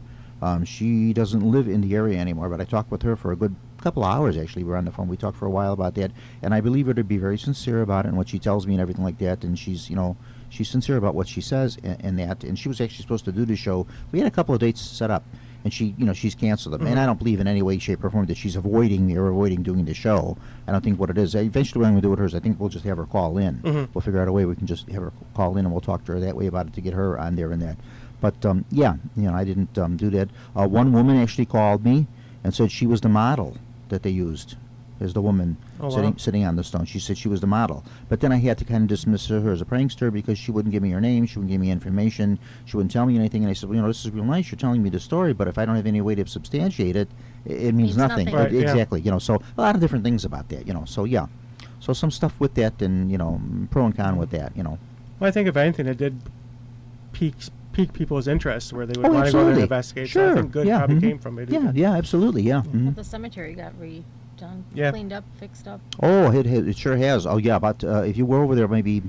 She doesn't live in the area anymore, but I talked with her for a good couple of hours, actually. We were on the phone. We talked for a while about that, and I believe her to be very sincere about it and what she tells me and everything like that, and she's, you know, she's sincere about what she says and that, and she was actually supposed to do the show. We had a couple of dates set up, and she's canceled them. And I don't believe in any way, shape, or form that she's avoiding me or avoiding doing the show. I don't think what it is. Eventually, what I'm going to do with hers, I think we'll just have her call in. We'll figure out a way we can just have her call in, and we'll talk to her that way about it to get her on there and that. But yeah, I didn't do that. One woman actually called me and said she was the model that they used as the woman sitting on the stone. She said she was the model. But then I had to kind of dismiss her as a prankster because she wouldn't give me her name, she wouldn't give me information, she wouldn't tell me anything. And I said, well, this is real nice, you're telling me the story, but if I don't have any way to substantiate it, it means nothing. Right, exactly. So a lot of different things about that. So yeah. So some stuff with that, and pro and con with that. Well, I think if anything, it did pique people's interest where they would want to go there and investigate. Sure. So I think good probably came from it. Yeah, absolutely. Yeah. Well, the cemetery got redone, cleaned up, fixed up. Oh, it sure has. Oh, yeah. But if you were over there maybe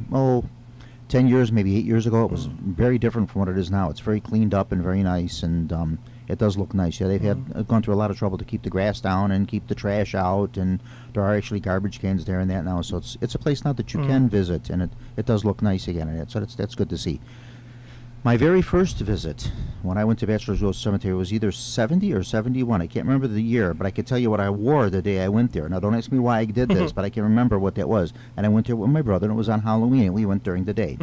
10 years, maybe 8 years ago, it was very different from what it is now. It's very cleaned up and very nice, and it does look nice. Yeah, they've gone through a lot of trouble to keep the grass down and keep the trash out, and there are actually garbage cans there and that now. So it's a place now that you can visit, and it does look nice again, and so that's good to see. My very first visit, when I went to Bachelor's Row Cemetery, was either 70 or 71. I can't remember the year, but I can tell you what I wore the day I went there. Now, don't ask me why I did this, but I can remember what that was. And I went there with my brother, and it was on Halloween, and we went during the day.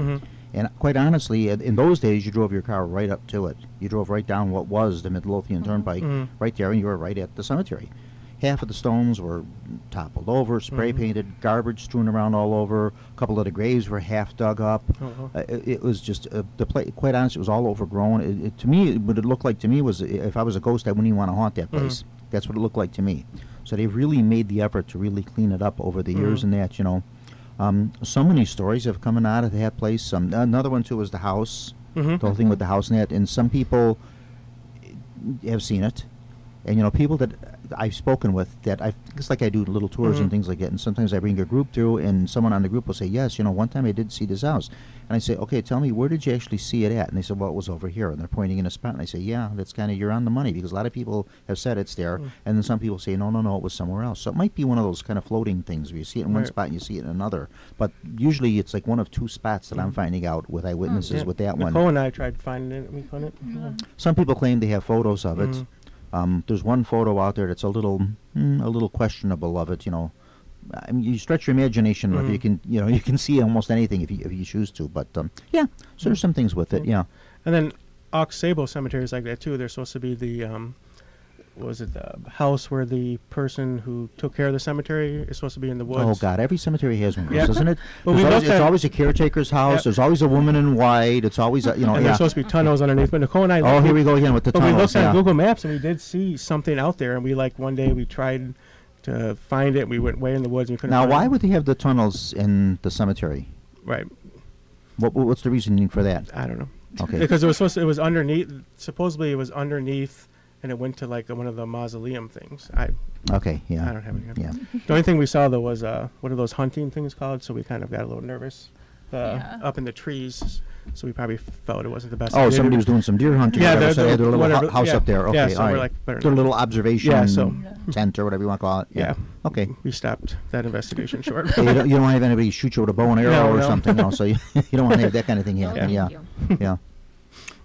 And quite honestly, in those days, you drove your car right up to it. You drove right down what was the Midlothian Turnpike, right there, and you were right at the cemetery. Half of the stones were toppled over, spray painted, garbage strewn around all over. A couple of the graves were half dug up. It was just the place. Quite honestly, it was all overgrown. To me, what it looked like to me was if I was a ghost, I wouldn't even want to haunt that place. That's what it looked like to me. So they really made the effort to really clean it up over the years, and that so many stories have come out of that place. Another one too was the house, the whole thing with the house and that. And some people have seen it, and people that I've spoken with that it's like I do little tours and things like that, and sometimes I bring a group through, and someone on the group will say, yes, one time I did see this house, and I say, okay, tell me, where did you actually see it at? And they said, well, it was over here, and they're pointing in a spot, and I say, yeah, that's kind of, you're on the money, because a lot of people have said it's there, and then some people say, no, it was somewhere else. So it might be one of those kind of floating things where you see it in one spot and you see it in another, but usually it's like one of two spots that I'm finding out with eyewitnesses with that one. Nicole and I tried finding it, and we couldn't. Some people claim they have photos of it. There's one photo out there that's a little questionable of it. I mean, you stretch your imagination if you can. You can see almost anything if you choose to. But yeah, so there's some things with it. Yeah. And then Aux Sable Cemetery is like that too. They're supposed to be the the house where the person who took care of the cemetery is supposed to be in the woods. Oh God, every cemetery has one, Yeah. doesn't it? Well, It's always a caretaker's house. Yep. There's always a woman in white. It's always and there's supposed to be tunnels underneath. But Nicole and I. Oh, here we go again with the But tunnels. we looked on Google Maps and we did see something out there, and we one day we tried to find it. We went way in the woods and we couldn't. Now, find why it. would they have the tunnels in the cemetery? Right. What's the reasoning for that? I don't know. Okay. Because it was underneath. Supposedly it was underneath, and it went to one of the mausoleum things. Okay. Yeah. I don't have any idea. Yeah. The only thing we saw though was what are those hunting things called? So we kind of got a little nervous. Up in the trees, so we probably felt it wasn't the best. Oh, somebody was doing some deer hunting. Yeah, so they had their little house up there. Okay, so all we're right. better Their not. little observation tent or whatever you want to call it. Yeah. Okay. We stopped that investigation short. Yeah, you don't want to have anybody shoot you with a bow and arrow or something, so you don't want to have that kind of thing happen. No, Yeah. thank you.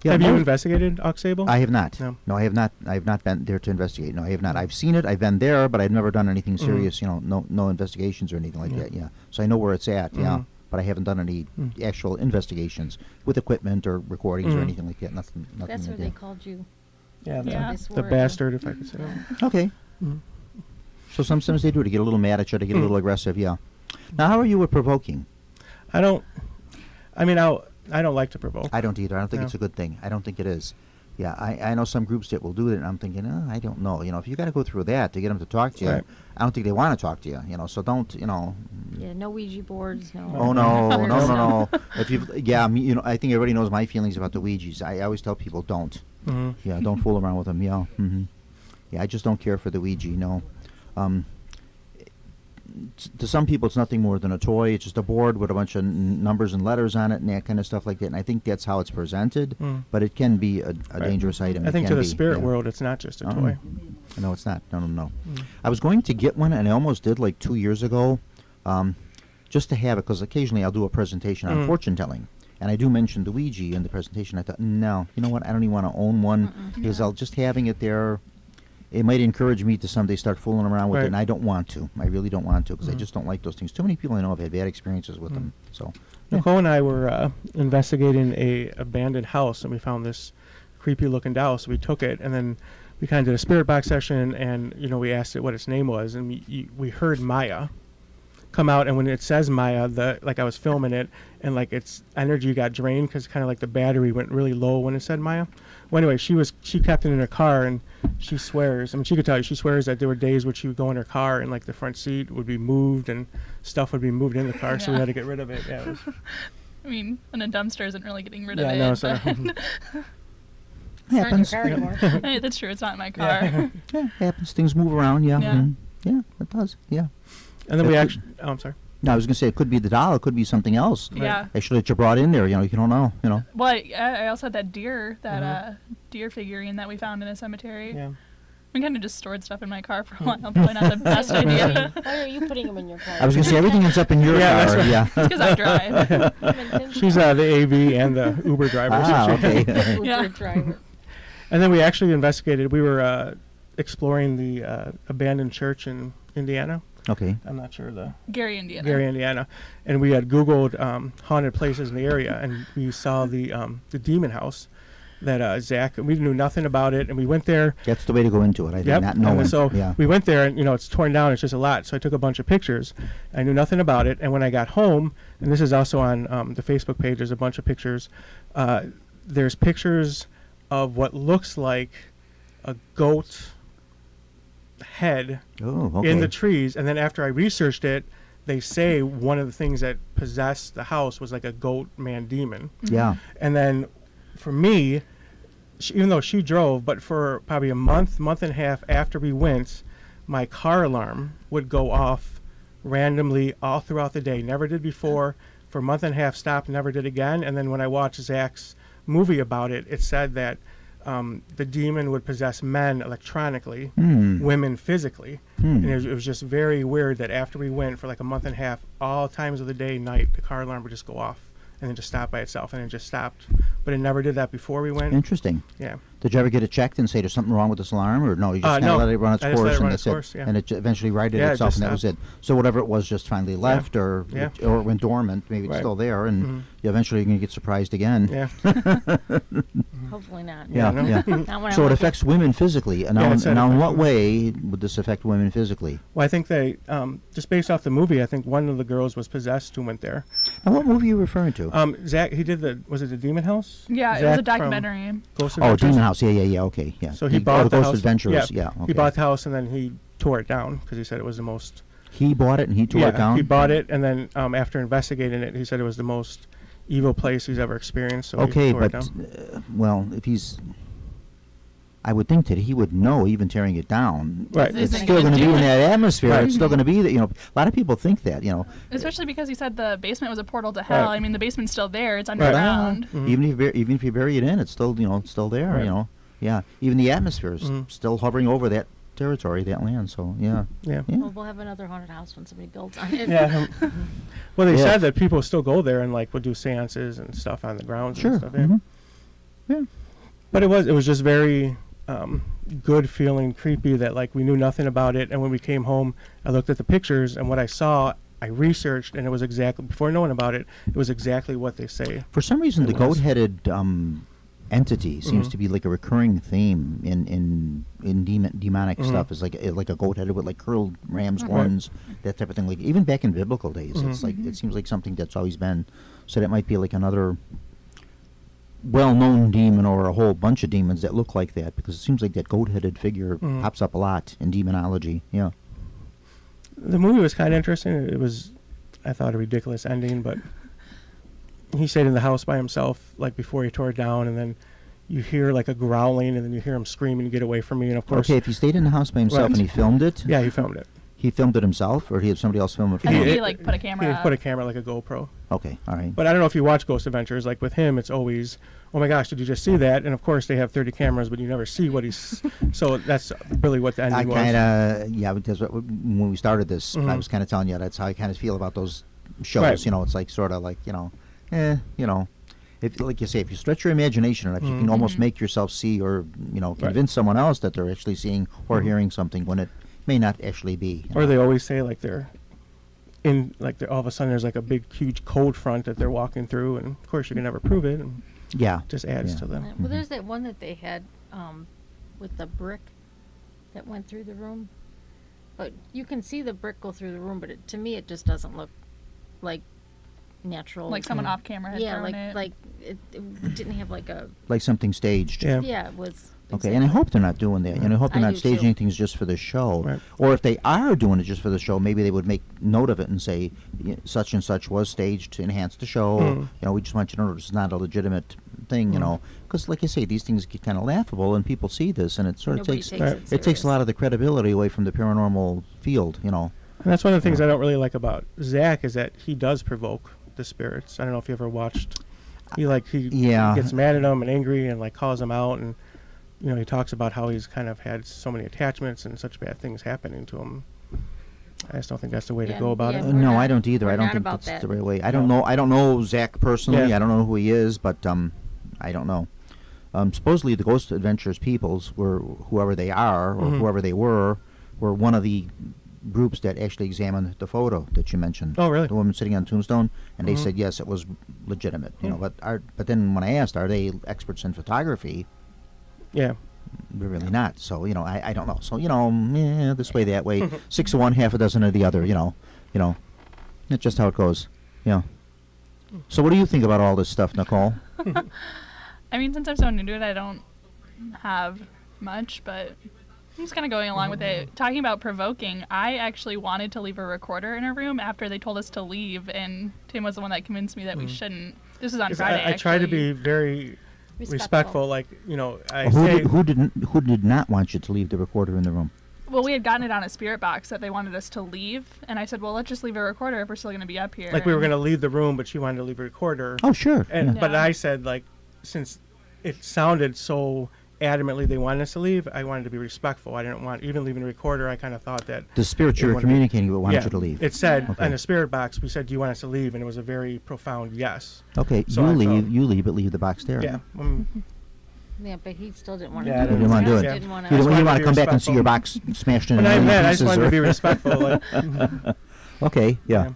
Yeah. Have you investigated Aux Sable? I have not. No. I have not. I have not been there to investigate. No, I have not. I've seen it. I've been there, but I've never done anything serious. No investigations or anything like that. Yeah. So I know where it's at. Yeah. But I haven't done any actual investigations with equipment or recordings or anything like that. Nothing. That's like where they that. called you. Yeah. The bastard, if I could say that. Okay. So sometimes they do to get a little mad at you, to get a little aggressive. Yeah. Now, how are you with provoking? I don't like to provoke. I don't either. I don't think No. it's a good thing. I don't think it is. Yeah, I know some groups that will do it, and I'm thinking, I don't know. If you got to go through that to get them to talk to you, Right. I don't think they want to talk to you. So don't, Yeah, no Ouija boards, no. Oh no. If you, I think everybody knows my feelings about the Ouijas. I always tell people don't. Yeah, don't fool around with them. Yeah. Yeah, I just don't care for the Ouija. No. To some people, it's nothing more than a toy. It's just a board with a bunch of numbers and letters on it and that kind of stuff like that. And I think that's how it's presented. But it can be a dangerous item. I think It to can the be, spirit yeah. world, it's not just a toy. No, it's not. No. I was going to get one, and I almost did 2 years ago, just to have it, because occasionally I'll do a presentation on fortune telling. And I do mention the Ouija in the presentation. I thought, no, you know what? I don't even want to own one because I'll just having it there. It might encourage me to someday start fooling around with it, and I don't want to. I really don't want to because I just don't like those things. Too many people I know have had bad experiences with them. So Nicole and I were investigating a abandoned house, and we found this creepy-looking doll. So we took it, and then we kind of did a spirit box session, and we asked it what its name was, and we heard Maya come out, and when it says Maya, I was filming it, and like its energy got drained because kind of like the battery went really low when it said Maya. Well, anyway, she kept it in her car, and she swears. I mean, she could tell you. She swears that there were days where she would go in her car, and like the front seat would be moved, and stuff would be moved in the car, so we had to get rid of it. Yeah, it was I mean, and a dumpster isn't really getting rid of it. No, so happens. Hey, that's true. It's not in my car. Yeah, happens. Things move around. Yeah. Yeah. Yeah, it does. Yeah. and then we actually. Oh, I'm sorry. No, I was going to say it could be the doll. It could be something else. Yeah. Actually, that you brought in there. You don't know. Well, I also had that deer, deer figurine that we found in a cemetery. Yeah. We kind of just stored stuff in my car for a while. Probably not the best idea. Why are you putting them in your car? I was going to say everything is up in your Yeah, that's car. right. Yeah. It's because I drive. She's the AV and the Uber driver. so she- Okay. Yeah. Driver. And then we actually investigated. We were exploring the abandoned church in Indiana. Okay. I'm not sure Gary, Indiana. Gary, Indiana, and we had Googled haunted places in the area, and we saw the demon house that Zach. We knew nothing about it, and we went there. That's the way to go into it. I did not know. And so Yeah. we went there, and it's torn down. It's just a lot. So I took a bunch of pictures. I knew nothing about it, and when I got home, and this is also on the Facebook page. There's a bunch of pictures. There's pictures of what looks like a goat head Oh, okay. in the trees, and then after I researched it, they say one of the things that possessed the house was like a goat man demon. Yeah. And then for me, even though she drove, but for probably a month and a half after we went, my car alarm would go off randomly all throughout the day. Never did before. For a month and a half, stopped, never did again. And then when I watched Zach's movie about it, it said that the demon would possess men electronically, women physically. And it was just very weird that after we went for like a month and a half, all times of the day, night, the car alarm would just go off and then just stop by itself, and it just stopped. But it never did that before we went. Interesting. Yeah. Did you ever get it checked and say there's something wrong with this alarm, or no? You just kind no. of let it run its I just let course it run and its that's course, it, yeah. and it eventually righted Yeah, it itself, just and that was it. stopped. So whatever it was just finally left, or Yeah. or it went dormant. Maybe it's Right. still there, and you eventually you're going to get surprised again. Yeah. Hopefully not. Yeah. no. Yeah. Not when So I'm it looking. affects women physically. And now, it said now in affects what way would this affect women physically? Well, I think they, just based off the movie, I think one of the girls was possessed who went there. Now, what movie are you referring to? Zach, he did was it the Demon House? Yeah, it was a Zach from documentary. Ghost Oh, Adventures? Demon House. Yeah. Okay. Yeah. So he bought the Ghost house. Adventures. Yeah. Okay. He bought the house and then he tore it down because he said it was the most. He bought it and he tore it down. He bought it, and then after investigating it, he said it was the most evil place he's ever experienced. So Okay, he tore it but down. well, if he's, I would think that he would know even tearing it down. Right. It's Isn't still gonna going to be do in it. that atmosphere. Right. It's still going to be that. A lot of people think that. Especially because he said the basement was a portal to hell. Right. I mean, the basement's still there. It's Right. underground. Even if you bury it in, it's still it's still there. Right. Yeah. Even the atmosphere is still hovering over that territory, that land. So yeah. Yeah. Well, we'll have another haunted house when somebody builds on it. Yeah. Well, they Yeah. said that people still go there and would do seances and stuff on the grounds Sure. and stuff. Yeah. Mhm. Yeah. But it was just very good feeling, creepy that we knew nothing about it. And when we came home, I looked at the pictures, and what I saw, I researched, and it was exactly, before knowing about it, it was exactly what they say. For some reason, It the was. goat-headed entity seems to be like a recurring theme in demonic stuff. It's like a goat-headed with curled ram's horns, that type of thing. Like even back in biblical days, it's like it seems like something that's always been. So that might be like another well-known demon or a whole bunch of demons that look like that, because it seems like that goat-headed figure pops up a lot in demonology. Yeah. The movie was kind of interesting. It was, I thought, a ridiculous ending, but he stayed in the house by himself, before he tore it down, and then you hear a growling, and then you hear him screaming to get away from me, and of course... Okay, if he stayed in the house by himself Right. and he filmed it, Yeah, he filmed it. he filmed it himself, or he had somebody else film it for I think him? he put a camera He up. put a camera, like a GoPro. Okay, all right. But I don't know if you watch Ghost Adventures. With him, it's always, oh my gosh, did you just see that? And of course, they have 30 cameras, but you never see what he's... So that's really what the I ending kind was. of, yeah, because when we started this, I was kind of telling you that's how I kind of feel about those shows. Right. It's sort of if, like you say, if you stretch your imagination enough, you can almost make yourself see or, convince someone else that they're actually seeing or hearing something when it may not actually be. Or they always say like they're all of a sudden there's like a big, huge cold front that they're walking through, and of course you can never prove it. And just adds to them. Well, there's that one that they had with the brick that went through the room. But you can see the brick go through the room, but to me it just doesn't look like natural. Like someone off camera had thrown it. Like it didn't have like a... Like something staged. Yeah, it was... Okay, and I hope they're not doing that. I hope they're not staging too. things just for the show. Right. Or if they are doing it just for the show, maybe they would make note of it and say, such and such was staged to enhance the show. We just want you to know it's not a legitimate thing, Because, like you say, these things get kind of laughable, and people see this, and it sort of takes a lot of the credibility away from the paranormal field, And that's one of the things I don't really like about Zach is that he does provoke the spirits. I don't know if you ever watched. He gets mad at them and angry and like calls them out, and he talks about how he's kind of had so many attachments and such bad things happening to him. I just don't think that's the way to go about it. No, I don't either. I don't think that's the right way. I don't know Zach personally. Yeah. I don't know who he is, but I don't know. Supposedly the Ghost Adventures peoples were, whoever they are or whoever they were one of the groups that actually examined the photo that you mentioned. Oh, really? The woman sitting on Tombstone, and they said yes, it was legitimate. But then when I asked, are they experts in photography? Yeah. We're really not. So, I don't know. So, this way, that way. 6 of one, half a dozen of the other, That's just how it goes. Yeah. So what do you think about all this stuff, Nicole? I mean, since I'm so new to it, I don't have much, but I'm just kind of going along with it. Talking about provoking, I actually wanted to leave a recorder in our room after they told us to leave, and Tim was the one that convinced me that we shouldn't. This was on Friday, I try to be very respectful. Like, who did not want you to leave the recorder in the room? Well, we had gotten it on a spirit box that they wanted us to leave, and I said, well, let's just leave a recorder if we're still going to be up here. Like, we were going to leave the room, but she wanted to leave a recorder. Oh, sure. But I said, like, since it sounded so adamantly they wanted us to leave, I wanted to be respectful. I didn't want, even leaving a recorder, I kind of thought that... The spirit you were communicating with wanted you to leave. It said, on the spirit box, we said, do you want us to leave? And it was a very profound yes. Okay, so you leave, but leave the box there. Yeah. Yeah, but he still didn't want to do it. He didn't want to do it. You didn't want to come back and see your box smashed in When I met, I pieces. just wanted to be respectful. Like, okay, yeah.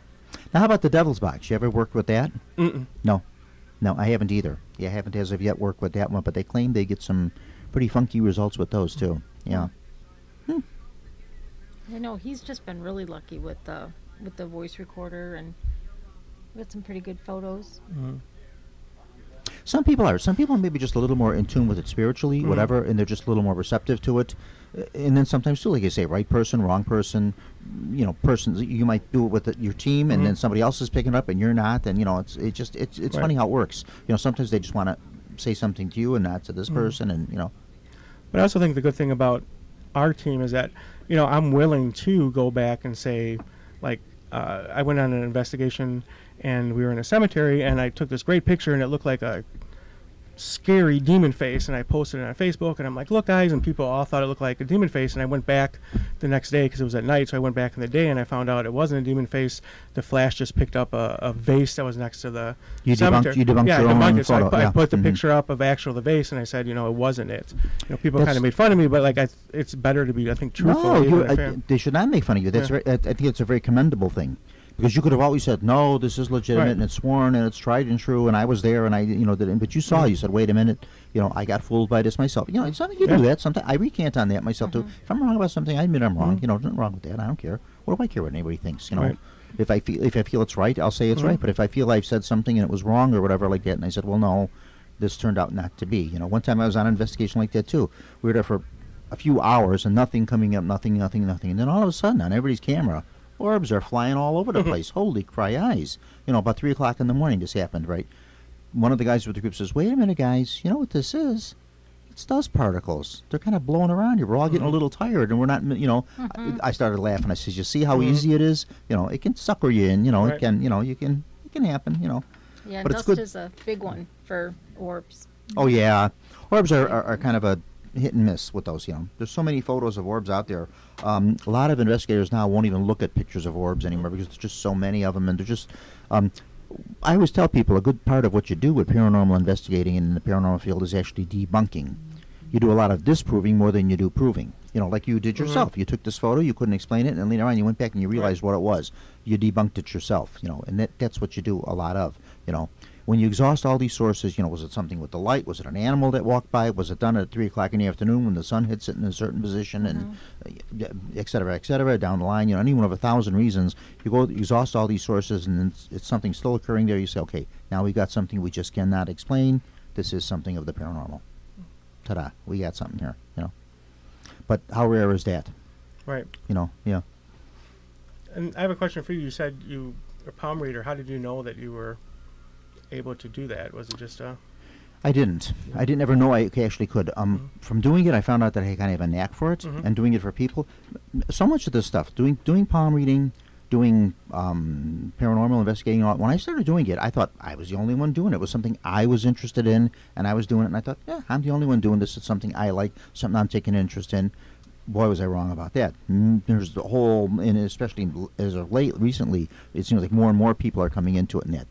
Now, how about the Devil's Box? You ever worked with that? No, I haven't either. I haven't as of yet worked with that one, but they claim they get some pretty funky results with those too. Yeah. I know he's just been really lucky with the voice recorder, and we got some pretty good photos. Some people are. Some people are maybe just a little more in tune with it spiritually, whatever, and they're just a little more receptive to it. And then sometimes too, like you say, right person, wrong person. Persons you might do it with your team, and then somebody else is picking it up, and you're not. And it's funny how it works. Sometimes they just want to say something to you and not to this person, and But I also think the good thing about our team is that I'm willing to go back and say, like, I went on an investigation and we were in a cemetery, and I took this great picture, and it looked like a scary demon face, and I posted it on Facebook, and I'm like, look guys, and people all thought it looked like a demon face, and I went back the next day because it was at night, so I went back in the day, and I found out it wasn't a demon face. The flash just picked up a vase that was next to the cemetery. You debunked your own it. So photo. I put the picture up of the vase, and I said, it wasn't it. People kind of made fun of me, but like it's better to be, I think, truthful. No, they should not make fun of you. That's I think it's a very commendable thing. Because you could have always said, no, this is legitimate, and it's sworn, and it's tried and true, and I was there, and I, but you saw, you said, wait a minute, I got fooled by this myself. Something you do that. Sometimes I recant on that myself too. If I'm wrong about something, I admit I'm wrong. Nothing wrong with that. I don't care. What do I care what anybody thinks? If I feel it's right, I'll say it's right. But if I feel I've said something and it was wrong or whatever like that, and I said, well, no, this turned out not to be. One time I was on an investigation like that too. We were there for a few hours and nothing coming up, nothing, and then all of a sudden on everybody's camera, orbs are flying all over the place. Holy cry eyes. About 3 o'clock in the morning this happened, right? One of the guys with the group says, wait a minute, guys. You know what this is? It's dust particles. They're kind of blowing around here. We're all getting a little tired, and we're not, I started laughing. I said, you see how easy it is? It can sucker you in, it can, it can happen, Yeah, but dust is a big one for orbs. Oh, yeah. Orbs are kind of a hit and miss with those, There's so many photos of orbs out there. A lot of investigators now won't even look at pictures of orbs anymore because there's just so many of them, and they're just I always tell people a good part of what you do with paranormal investigating in the paranormal field is actually debunking. You do a lot of disproving more than you do proving. You know, like you did yourself. You took this photo, you couldn't explain it, and then later on you went back and you realized what it was. You debunked it yourself, you know, and that's what you do a lot of, you know. When you exhaust all these sources, you know, was it something with the light? Was it an animal that walked by? Was it done at 3 o'clock in the afternoon when the sun hits it in a certain position, and et cetera, down the line? You know, any one of 1,000 reasons. You go exhaust all these sources, and then it's something still occurring there. You say, okay, now we got something we just cannot explain. This is something of the paranormal. Ta-da, we got something here, you know. But how rare is that? Right. You know, yeah. And I have a question for you. You said you were a palm reader. How did you know that you were able to do that? Was it just a... I didn't ever know I actually could. From doing it, I found out that I kind of have a knack for it, and doing it for people. So much of this stuff, doing palm reading, doing paranormal investigating, when I started doing it, I thought I was the only one doing it. It was something I was interested in, and I was doing it, and I thought, yeah, I'm the only one doing this. It's something I like, something I'm taking interest in. Boy, was I wrong about that. There's the whole, and especially as of late, recently, it seems like more and more people are coming into it in that.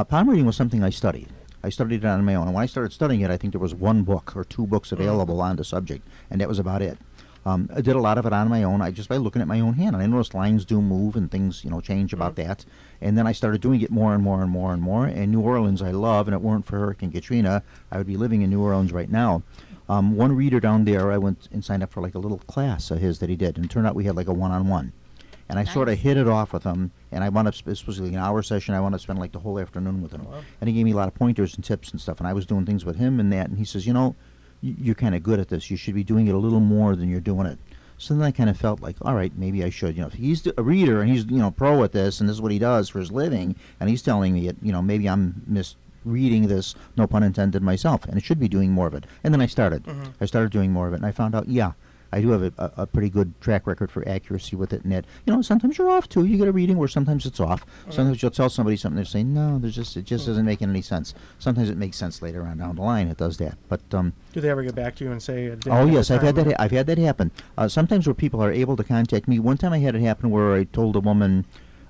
Palm reading was something I studied. I studied it on my own. And when I started studying it, I think there was 1 book or 2 books available on the subject, and that was about it. I did a lot of it on my own, just by looking at my own hand. And I noticed lines do move and things, you know, change about that. And then I started doing it more and more and more and more. And New Orleans I love, and if it weren't for Hurricane Katrina, I would be living in New Orleans right now. One reader down there, I went and signed up for like a little class of his that he did. And it turned out we had like a one-on-one. And I sort of hit it off with him, and I wound up, this was like an hour session, I wound up spending like the whole afternoon with him. Wow. And he gave me a lot of pointers and tips and stuff, and I was doing things with him and that, and he says, you know, you're kind of good at this, you should be doing it a little more than you're doing it. So then I kind of felt like, all right, maybe I should. You know, if he's a reader, and he's, you know, pro at this, and this is what he does for his living, and he's telling me it, you know, maybe I'm misreading this, no pun intended, myself, and it should be doing more of it. And then I started. I started doing more of it, and I found out, yeah, I do have a pretty good track record for accuracy with it, and that, you know, sometimes you're off too. You get a reading where sometimes it's off. Sometimes you'll tell somebody something, they're saying, no, it just isn't making any sense. Sometimes it makes sense later on down the line. It does that. But do they ever get back to you and say? Oh yes, I've had that happen. Sometimes where people are able to contact me. One time I had it happen where I told a woman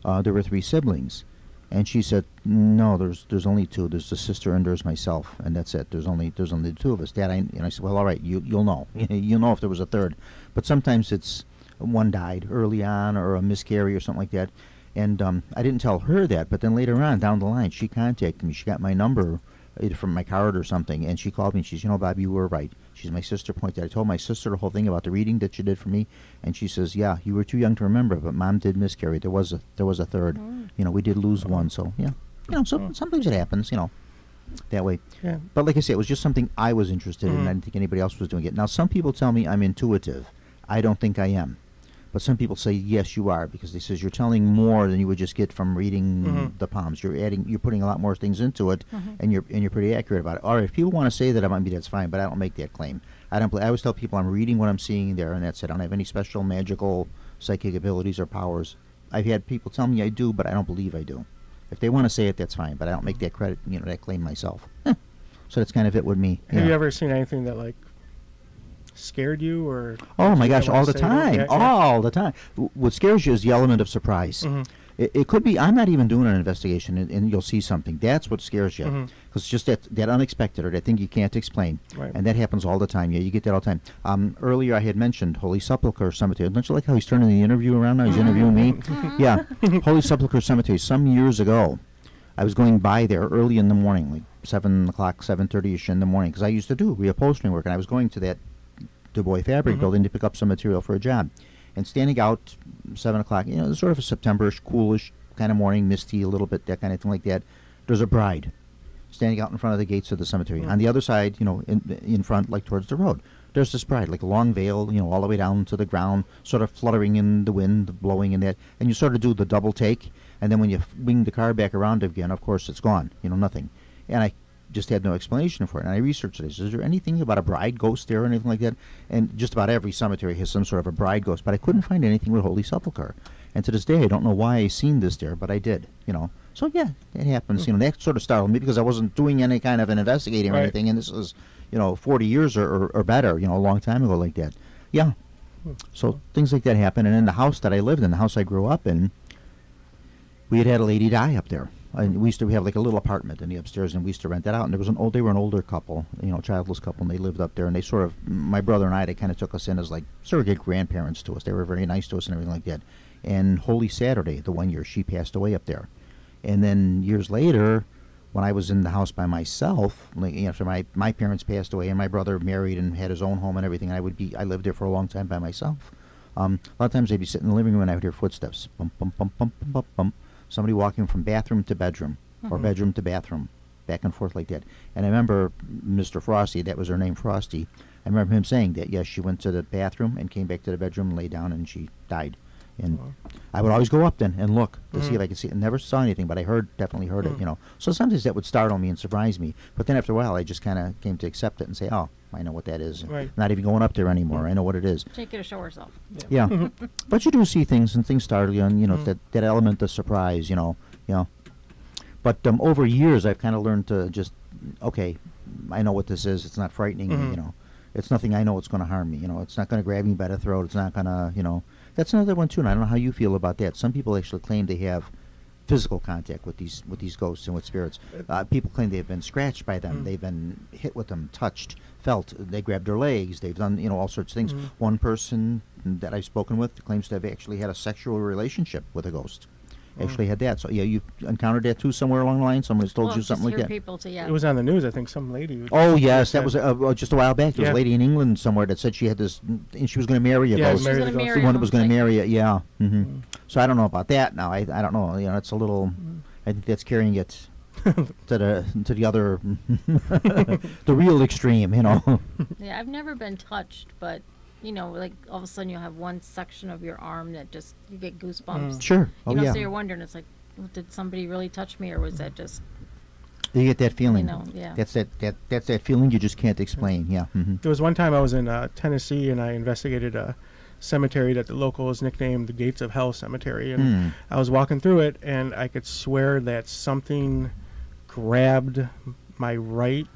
there were 3 siblings. And she said, no, there's only 2. There's the sister and there's myself, and that's it. There's only the 2 of us. Dad, and I said, well, all right, you'll know. You'll know if there was a 3rd. But sometimes it's one died early on or a miscarry or something like that. And I didn't tell her that, but then later on down the line, she contacted me. She got my number either from my card or something, and she called me and she says, you know, Bob, you were right. She's my sister pointed. I told my sister the whole thing about the reading that you did for me, and she says, yeah, you were too young to remember, but Mom did miscarry. There was a 3rd. You know, we did lose 1, so yeah. You know, so sometimes it happens, you know, that way. Yeah. But like I said, it was just something I was interested in. I didn't think anybody else was doing it. Now, some people tell me I'm intuitive. I don't think I am. But some people say, yes, you are, because they says you're telling more than you would just get from reading the palms. You're putting a lot more things into it, and you're pretty accurate about it. All right, if people want to say that about me, that's fine, but I don't make that claim. I always tell people I'm reading what I'm seeing there, and that's it. I don't have any special magical psychic abilities or powers. I've had people tell me I do, but I don't believe I do. If they want to say it, that's fine, but I don't make that credit, you know, that claim myself. So that's kind of it with me. Have you ever seen anything that like scared you, or? Oh my gosh, all the time, all the time. What scares you is the element of surprise. It could be I'm not even doing an investigation, and you'll see something. That's what scares you, because it's just that unexpected or that thing you can't explain, and that happens all the time. Yeah, you get that all the time. Earlier I had mentioned Holy Sepulchre Cemetery. Don't you like how he's turning the interview around now? He's interviewing me. Yeah, Holy Sepulchre Cemetery. Some years ago, I was going by there early in the morning, like 7 o'clock, 7:30ish in the morning, because I used to do reupholstering work, and I was going to that Du Bois fabric building to pick up some material for a job. And standing out 7 o'clock, you know, sort of a September-ish, coolish kind of morning, misty a little bit, that kind of thing like that. There's a bride standing out in front of the gates of the cemetery. On the other side, you know, in front, like towards the road, there's this bride, like a long veil, you know, all the way down to the ground, sort of fluttering in the wind, blowing in that. And you sort of do the double take, and then when you wing the car back around again, of course, it's gone, you know, nothing. And I just had no explanation for it, and I researched it. Is there anything about a bride ghost there or anything like that? And just about every cemetery has some sort of a bride ghost, but I couldn't find anything with Holy Sepulchre. And to this day, I don't know why I seen this there, but I did, you know. So yeah, it happens. You know, that sort of startled me because I wasn't doing any kind of an investigating or anything, and this was, you know, 40 years or better, you know, a long time ago like that. Yeah. So things like that happen. And in the house that I lived in, the house I grew up in, we had a lady die up there. and we have like a little apartment in the upstairs, and we used to rent that out. And they were an older couple, childless couple, and they lived up there. And they sort of, my brother and I, they kind of took us in as like surrogate grandparents to us. They were very nice to us and everything like that. And Holy Saturday, the one year, she passed away up there. And then years later, when I was in the house by myself, like, after my parents passed away and my brother married and had his own home and everything, I lived there for a long time by myself. A lot of times I'd be sitting in the living room and I would hear footsteps, bump, bump, bump, bump, bump, bump, bump. Somebody walking from bathroom to bedroom, or bedroom to bathroom, back and forth like that. And I remember Mr. Frosty, that was her name, Frosty. I remember him saying that, yes, she went to the bathroom and came back to the bedroom and lay down and she died. And I would always go up then and look to see if I could see it. I never saw anything, but I definitely heard it, So sometimes that would startle me and surprise me. But then after a while, I just kind of came to accept it and say, oh, I know what that is. Right. Not even going up there anymore. I know what it is. Take her to show herself. Yeah. But you do see things, and things startle you, and, that element of surprise, But over years, I've kind of learned to just, okay, I know what this is. It's not frightening me, It's nothing I know it's going to harm me, It's not going to grab me by the throat. It's not going to, That's another one, too, and I don't know how you feel about that. Some people actually claim they have physical contact with these ghosts and with spirits. People claim they've been scratched by them. They've been hit with them, touched, felt. They grabbed their legs. They've done, all sorts of things. One person that I've spoken with claims to have actually had a sexual relationship with a ghost. Actually had that. So, yeah, you encountered that, too, somewhere along the line? Somebody's told you something like that? People to, It was on the news, I think, some lady. Oh, yes, that was just a while back. There was a lady in England somewhere that said she had this, and she was going to marry a ghost. Marry the The one that was going to marry it, yeah. So I don't know about that now. I don't know. It's a little, I think that's carrying it to the other, the real extreme, Yeah, I've never been touched, but like all of a sudden you'll have one section of your arm that just, you get goosebumps. Sure. Oh, yeah. So you're wondering, it's like, well, did somebody really touch me, or was that just... You get that feeling. Yeah. That's that feeling you just can't explain, yeah. There was one time I was in Tennessee, and I investigated a cemetery that the locals nicknamed the Gates of Hell Cemetery. And I was walking through it, and I could swear that something grabbed my right,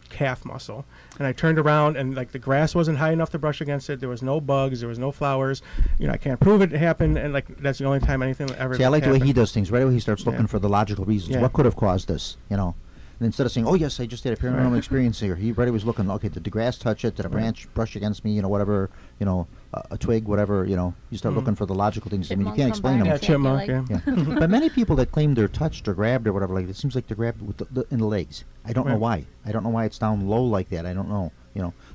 calf muscle, and I turned around, and the grass wasn't high enough to brush against it. There was no bugs, there was no flowers. I can't prove it happened, and that's the only time anything ever. See, I like happened. the way he does things. Right away, he starts looking for the logical reasons. What could have caused this? And instead of saying, "Oh yes, I just had a paranormal experience here," he right away was looking. Okay, did the grass touch it? Did a branch brush against me? Whatever. A twig, whatever. You start looking for the logical things. I mean, you can't explain them. Yeah, chipmunk. Yeah. But many people that claim they're touched or grabbed or whatever, it seems like they're grabbed with in the legs. I don't know why. I don't know why it's down low like that. I don't know.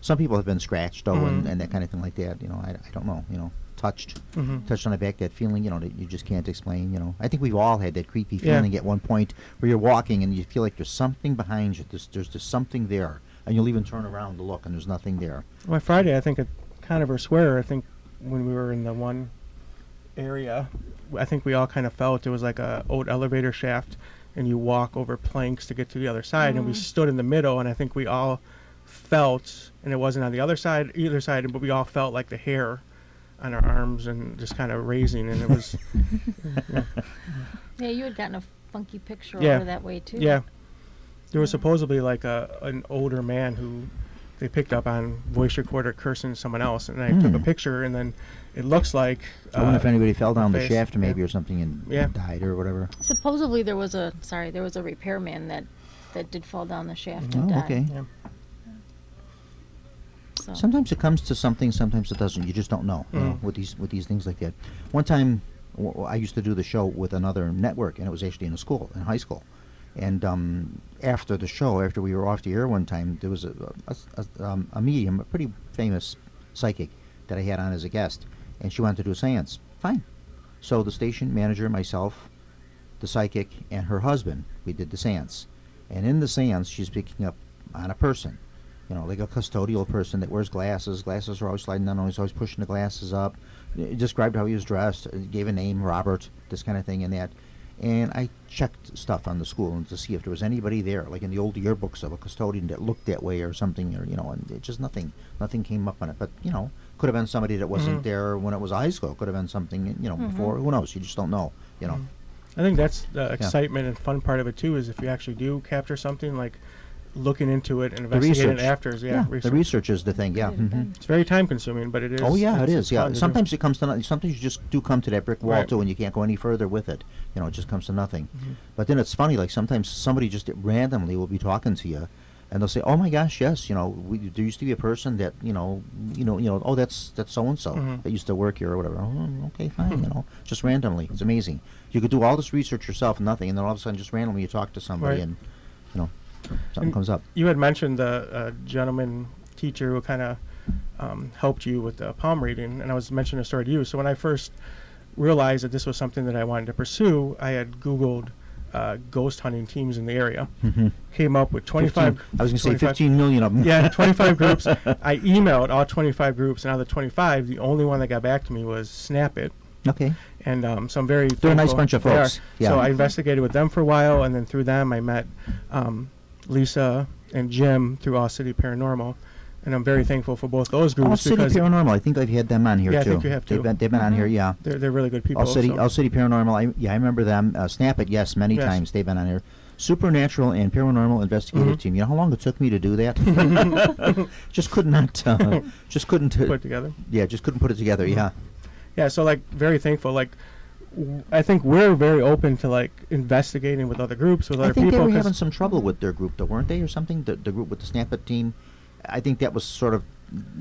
Some people have been scratched though, and that kind of thing like that. I don't know. Touched on the back. That feeling, that you just can't explain. I think we've all had that creepy feeling at one point where you're walking and you feel like there's something behind you. There's just something there, and you'll even turn around to look, and there's nothing there. Well, Friday, I think at Conover Square, I think when we were in the one area, I think we all kind of felt it was like a old elevator shaft, and you walk over planks to get to the other side, and we stood in the middle, and I think we all felt, and it wasn't on the other side, either side, but we all felt like the hair on our arms and just kind of raising, and it was... Yeah, you had gotten a funky picture over that way, too. Yeah. There was supposedly an older man who they picked up on voice recorder cursing someone else, and I took a picture, and then it looks like... I wonder if anybody fell down the shaft maybe or something and died or whatever. Supposedly there was a repairman that did fall down the shaft and died. Okay. Yeah. So. Sometimes it comes to something, sometimes it doesn't. You just don't know, with these things like that. One time, I used to do the show with another network, and it was actually in high school. And after the show, after we were off the air one time, there was a medium, a pretty famous psychic that I had on as a guest, and she wanted to do a seance. Fine. So the station manager, myself, the psychic, and her husband, we did the seance. And in the seance, she's picking up on a person, like a custodial person that wears glasses. Glasses are always sliding down, he's always pushing the glasses up. Described how he was dressed, gave a name, Robert, this kind of thing and that. And I checked stuff on the school to see if there was anybody there, like in the old yearbooks of a custodian that looked that way or something, or and it just nothing came up on it. But could have been somebody that wasn't there when it was high school. Could have been something before. Who knows? You just don't know. I think that's the excitement and fun part of it too. Is if you actually do capture something, like looking into it and investigating it research. after. The research is the thing. Yeah. It's very time consuming, but it is. Oh yeah, it is. it's Yeah. fun to do. Sometimes it comes to nothing. Sometimes you just do come to that brick wall Right. too, and you can't go any further with it. You know, it just comes to nothing. But then it's funny. Like sometimes somebody just randomly will be talking to you, and they'll say, "Oh my gosh, yes, you know, there used to be a person that you know, oh that's so and so that used to work here or whatever." Oh, okay, fine. You know, just randomly. It's amazing. You could do all this research yourself and nothing, and then all of a sudden, just randomly, you talk to somebody, Right. and you know, something comes up. You had mentioned the gentleman teacher who kind of helped you with the palm reading, and I was mentioning a story to you. So when I first realized that this was something that I wanted to pursue, I had Googled ghost hunting teams in the area. Came up with 25. 15, I was going to say 25 15 million of them. Yeah, 25 groups. I emailed all 25 groups, and out of the 25, the only one that got back to me was Snap It. Okay. And so I'm very They're a nice thankful. bunch of They are. folks. Yeah. So I investigated with them for a while, and then through them I met Lisa and Jim through All City Paranormal, and I'm very thankful for both those groups All City because Paranormal. I think I've had them on here Yeah, I too. think you have too. They've been on here. Yeah. they're really good people. All City so- Paranormal. I remember them. Snap It. Yes, many Yes. times they've been on here. Supernatural and Paranormal Investigative Team. You know how long it took me to do that? Just could not. Just couldn't. put it together. Yeah, just couldn't put it together. Yeah. Yeah, so like very thankful. Like I think we're very open to like investigating with other groups, with I other think people. they were 'cause- having some trouble with their group, though, weren't they, or something? The group with the Snap It team. I think that was sort of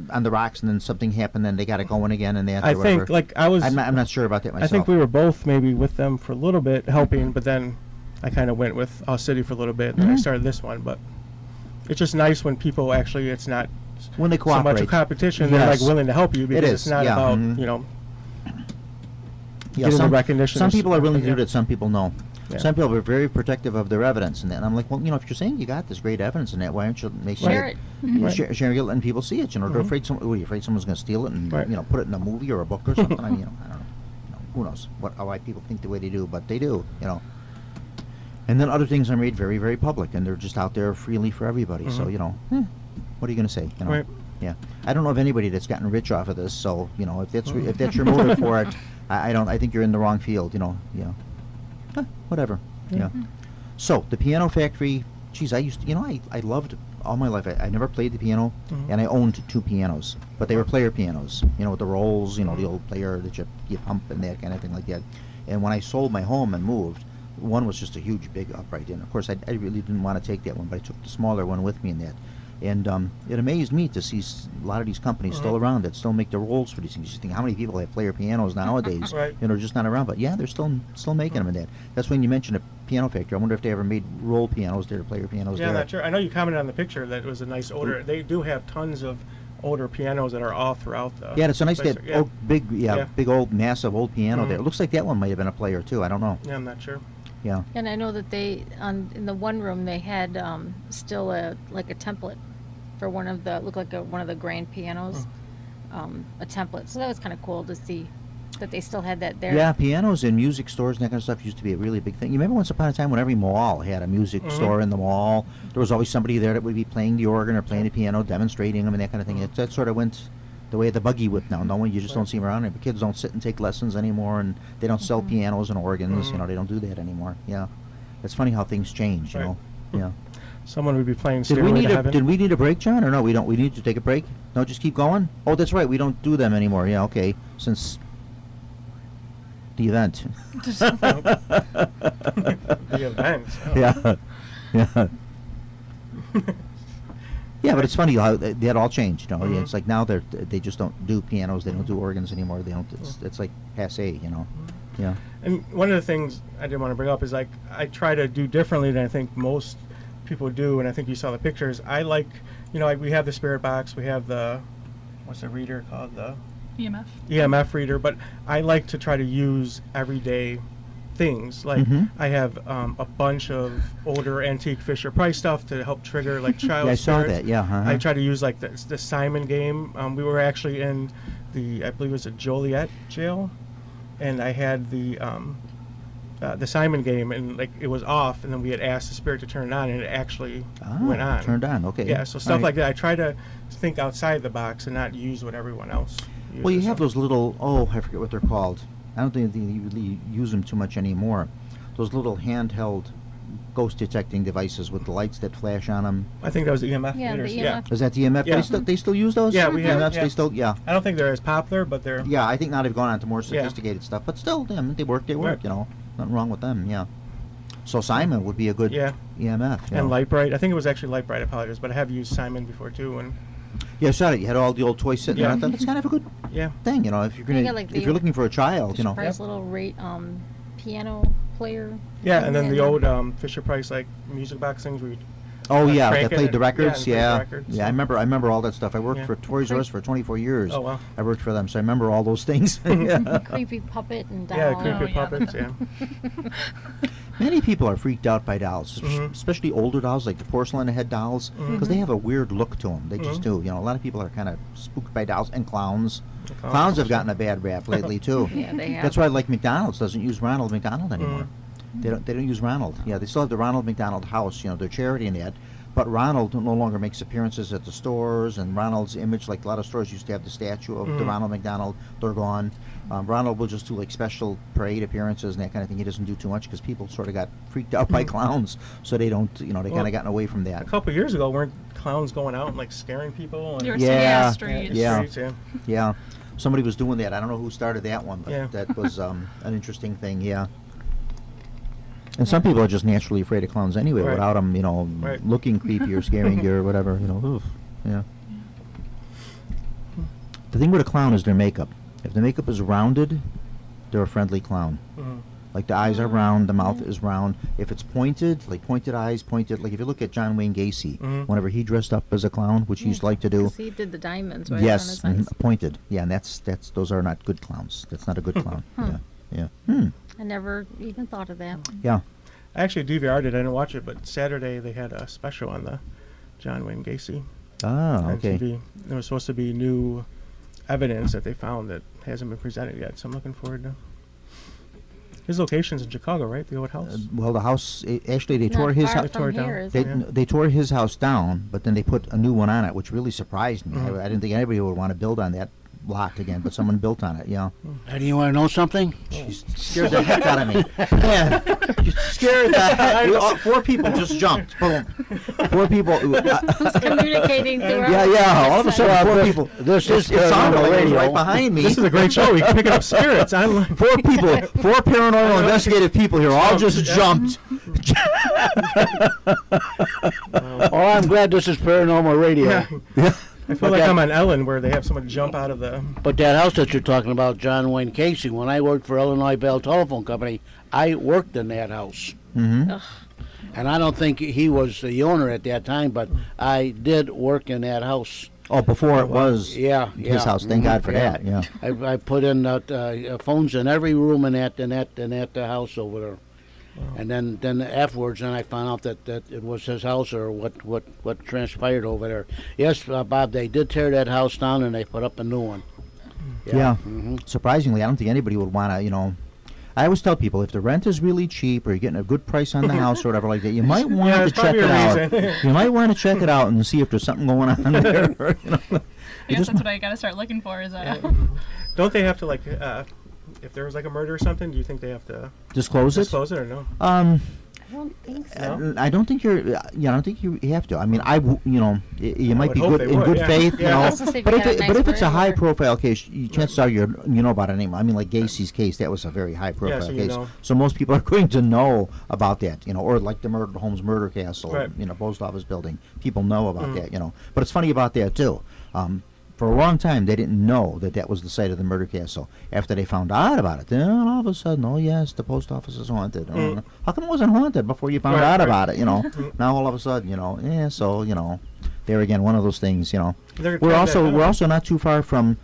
on the rocks, and then something happened, and they got it going again, and that. I or whatever. think like I was. I'm not sure about that myself. I think we were both maybe with them for a little bit helping, but then I kind of went with All City for a little bit, and then I started this one. But it's just nice when people actually, it's not when they so cooperate. much a competition. They're like Yes. willing to help you because is, it's not yeah, about mhm. Yeah, getting some the recognition. Some is- people are willing to yeah. do it. Some people no. Yeah. Some people are very protective of their evidence, and that. And I'm like, well, if you're saying you got this great evidence in that, why aren't you making Share it. sharing it, letting people see it? They're afraid. Are you afraid someone's going to steal it and Right. put it in a movie or a book or something? I mean, I don't know. Who knows why people think the way they do, but they do. And then other things are made very, very public, and they're just out there freely for everybody. So what are you going to say? Right. Yeah, I don't know of anybody that's gotten rich off of this. So if that's your motive for it, I think you're in the wrong field. Whatever. Yeah. So the Piano Factory. Geez, I used to. I loved all my life. I never played the piano, and I owned 2 pianos, but they were player pianos. With the rolls. The old player that you pump and that kind of thing like that. And when I sold my home and moved, one was just a huge, big upright. And of course, I really didn't want to take that one, but I took the smaller one with me in that. And it amazed me to see a lot of these companies still around that still make the rolls for these things. You think how many people have player pianos nowadays? Right. Just not around. But yeah, they're still making them in that. That's when you mentioned a piano factory. I wonder if they ever made roll pianos there, player pianos Yeah, there. I'm not sure. I know you commented on the picture that it was a nice odor. They do have tons of older pianos that are all throughout the. Yeah, it's a nice place. that Yeah. old, big, Yeah. big old massive old piano there. It looks like that one might have been a player too. I don't know. Yeah, I'm not sure. Yeah. And I know that they in the one room they had still a template for one of the one of the grand pianos, a template. So that was kind of cool to see that they still had that there. Yeah, pianos in music stores and that kind of stuff used to be a really big thing. You remember once upon a time when every mall had a music store in the mall? There was always somebody there that would be playing the organ or playing the piano, demonstrating them and that kind of thing. That sort of went the way of the buggy whip now. No one, you just don't see them around. The kids don't sit and take lessons anymore, and they don't sell pianos and organs. They don't do that anymore. Yeah, it's funny how things change. Right. Yeah. Someone would be playing Did Stairway we to need Heaven. Did we need a break, John, or no? We don't. We need to take a break. No, just keep going. Oh, that's right. We don't do them anymore. Yeah, okay. Since the event. The event. Oh. Yeah. Yeah. Yeah, but it's funny how that all changed. It's like now they just don't do pianos. They don't do organs anymore. They don't. It's like passé. Yeah. And one of the things I did want to bring up is like I try to do differently than I think most people do, and I think you saw the pictures. I like, we have the spirit box, we have the, what's the reader called, the EMF. EMF reader, but I like to try to use everyday things. Like I have a bunch of older antique Fisher Price stuff to help trigger like child Yeah, I saw spirits. that. Yeah. I try to use like the Simon game. We were actually in I believe it was a Joliet jail, and I had the Simon game, and like it was off, and then we had asked the spirit to turn it on, and it actually went on. Turned on. Okay. Yeah, so stuff like that. I try to think outside the box and not use what everyone else uses. Well, you have those little. Oh, I forget what they're called. I don't think you really use them too much anymore. Those little handheld ghost detecting devices with the lights that flash on them. I think that was the EMF Yeah, the meters. EMF. Is that the EMF? Yeah. They still use those? Yeah, we have, EMFs, yeah. they still, yeah. I don't think they're as popular, but they're. Yeah, I think now they've gone on to more Yeah. sophisticated stuff, but still, I mean, they work, Right. you know. Nothing wrong with them, yeah. So Simon would be a good Yeah. EMF. You And know. Lightbright. I think it was actually Lightbright, I apologize, but I have used Simon before too. And Yeah, I saw it. You had all the old toys sitting Yeah. there. I thought that's kind of a good yeah. thing, you know. If you're You gonna, got, like, if the you're looking for a child, you know. Price little rate piano player. Yeah, and then the then- old Fisher Price like music box things where you Oh yeah, crank they it played and- the records. yeah, Yeah, and played the records. I remember all that stuff. I worked Yeah. for Toys R Us for 24 years. Oh wow. I worked for them, so I remember all those things. Yeah. Creepy puppet and doll. Yeah, creepy Oh, yeah. puppets. Yeah. Many people are freaked out by dolls, Mhm. especially older dolls, like the porcelain head dolls, because they have a weird look to them. They just do. You know, a lot of people are kind of spooked by dolls and clowns. The Clowns have gotten a bad rap lately too. Yeah, they have. That's why, like, McDonald's doesn't use Ronald McDonald anymore. Mm. They don't use Ronald. Yeah, they still have the Ronald McDonald House, you know, their charity and that. But Ronald no longer makes appearances at the stores, and Ronald's image, like a lot of stores used to have the statue of the Ronald McDonald, they're gone. Ronald will just do like special parade appearances and that kind of thing. He doesn't do too much because people sort of got freaked out by clowns, so they don't, you know, they Well, kind of gotten away from that. A couple of years ago, weren't clowns going out and like scaring people? And They were Yeah, singing on the in streets. the Yeah. streets, yeah. Yeah, somebody was doing that. I don't know who started that one, but Yeah. that was an interesting thing. Yeah. And some people are just naturally afraid of clowns anyway, Right. without them, you know, Right. looking creepy or scaring you or whatever. You know, oof, yeah. The thing with a clown is their makeup. If the makeup is rounded, they're a friendly clown. Mhm. Like the eyes are round, the mouth is round. If it's pointed, like pointed eyes, pointed, like if you look at John Wayne Gacy, Mhm. whenever he dressed up as a clown, which he used to like to do, 'Cause he did the diamonds right yes, on his eyes. pointed. Yeah, and that's those are not good clowns. That's not a good clown. Yeah, yeah. I never even thought of that. Yeah. I actually DVR'd it. I didn't watch it, but Saturday they had a special on the John Wayne Gacy Ah, on okay. TV. There was supposed to be new evidence that they found that hasn't been presented yet, so I'm looking forward to. His location's in Chicago, right? The old house. Well, the house actually they Not tore his far house. They tore it from down. here, is They, it? Yeah. they tore his house down, but then they put a new one on it, which really surprised me. Mhm. I didn't think anybody would want to build on that lot again, but someone built on it. Yeah. And you want to know something? She scared the heck out of me. Man, you scared the heck. 4 people just jumped. Boom. 4 people. Who's communicating through our Yeah. All of a sudden, 4 this- people. this is it sounded Paranormal like it was Radio. right behind me. This is a great show. We can pick up spirits. I'm like, 4 people, 4 paranormal investigative people here, all just jumped. Oh, I'm glad this is Paranormal Radio. yeah. Yeah. I feel But like that- I'm on Ellen, where they have someone jump out of the. But that house that you're talking about, John Wayne Casey, when I worked for Illinois Bell Telephone Company, I worked in that house. Mm-hmm. And I don't think he was the owner at that time, but I did work in that house. Oh, before it was Yeah, his house. Thank God for that. Yeah. I put in phones in every room in that house over there. And then afterwards, then I found out that it was his house or what transpired over there. Yes, Bob, they did tear that house down and they put up a new one. Yeah. Mhm. Surprisingly, I don't think anybody would want to, you know. I always tell people if the rent is really cheap or you're getting a good price on the house or whatever like that, you might want Yeah, to there's check probably it a out. reason. You might want to check it out and see if there's something going on there. You know. I guess that's what I gotta start looking for. Is a Don't they have to like, if there was like a murder or something? Do you think they have to Disclose it. disclose it or no? I don't think so. No? I don't think you're. Yeah, I don't think you have to. I mean, you know, you might would be hope good they in would, good yeah. faith, Yeah. you I know. was gonna say if But you if got a it, nice but if it's a word or- high-profile case, chances are you know about it anyway. I mean, like Gacy's case, that was a very high-profile so you case. know. So most people are going to know about that, you know, or like the Holmes murder castle, Right. you know, post office building. People know about that, you know. But it's funny about that too. For a long time, they didn't know that was the site of the murder castle. After they found out about it, then all of a sudden, oh yes, the post office is haunted. How come it wasn't haunted before you found Right, out right. about it? You know, now all of a sudden, you know, yeah. So you know, there again, one of those things. You know, They're we're trying to- also not too far from.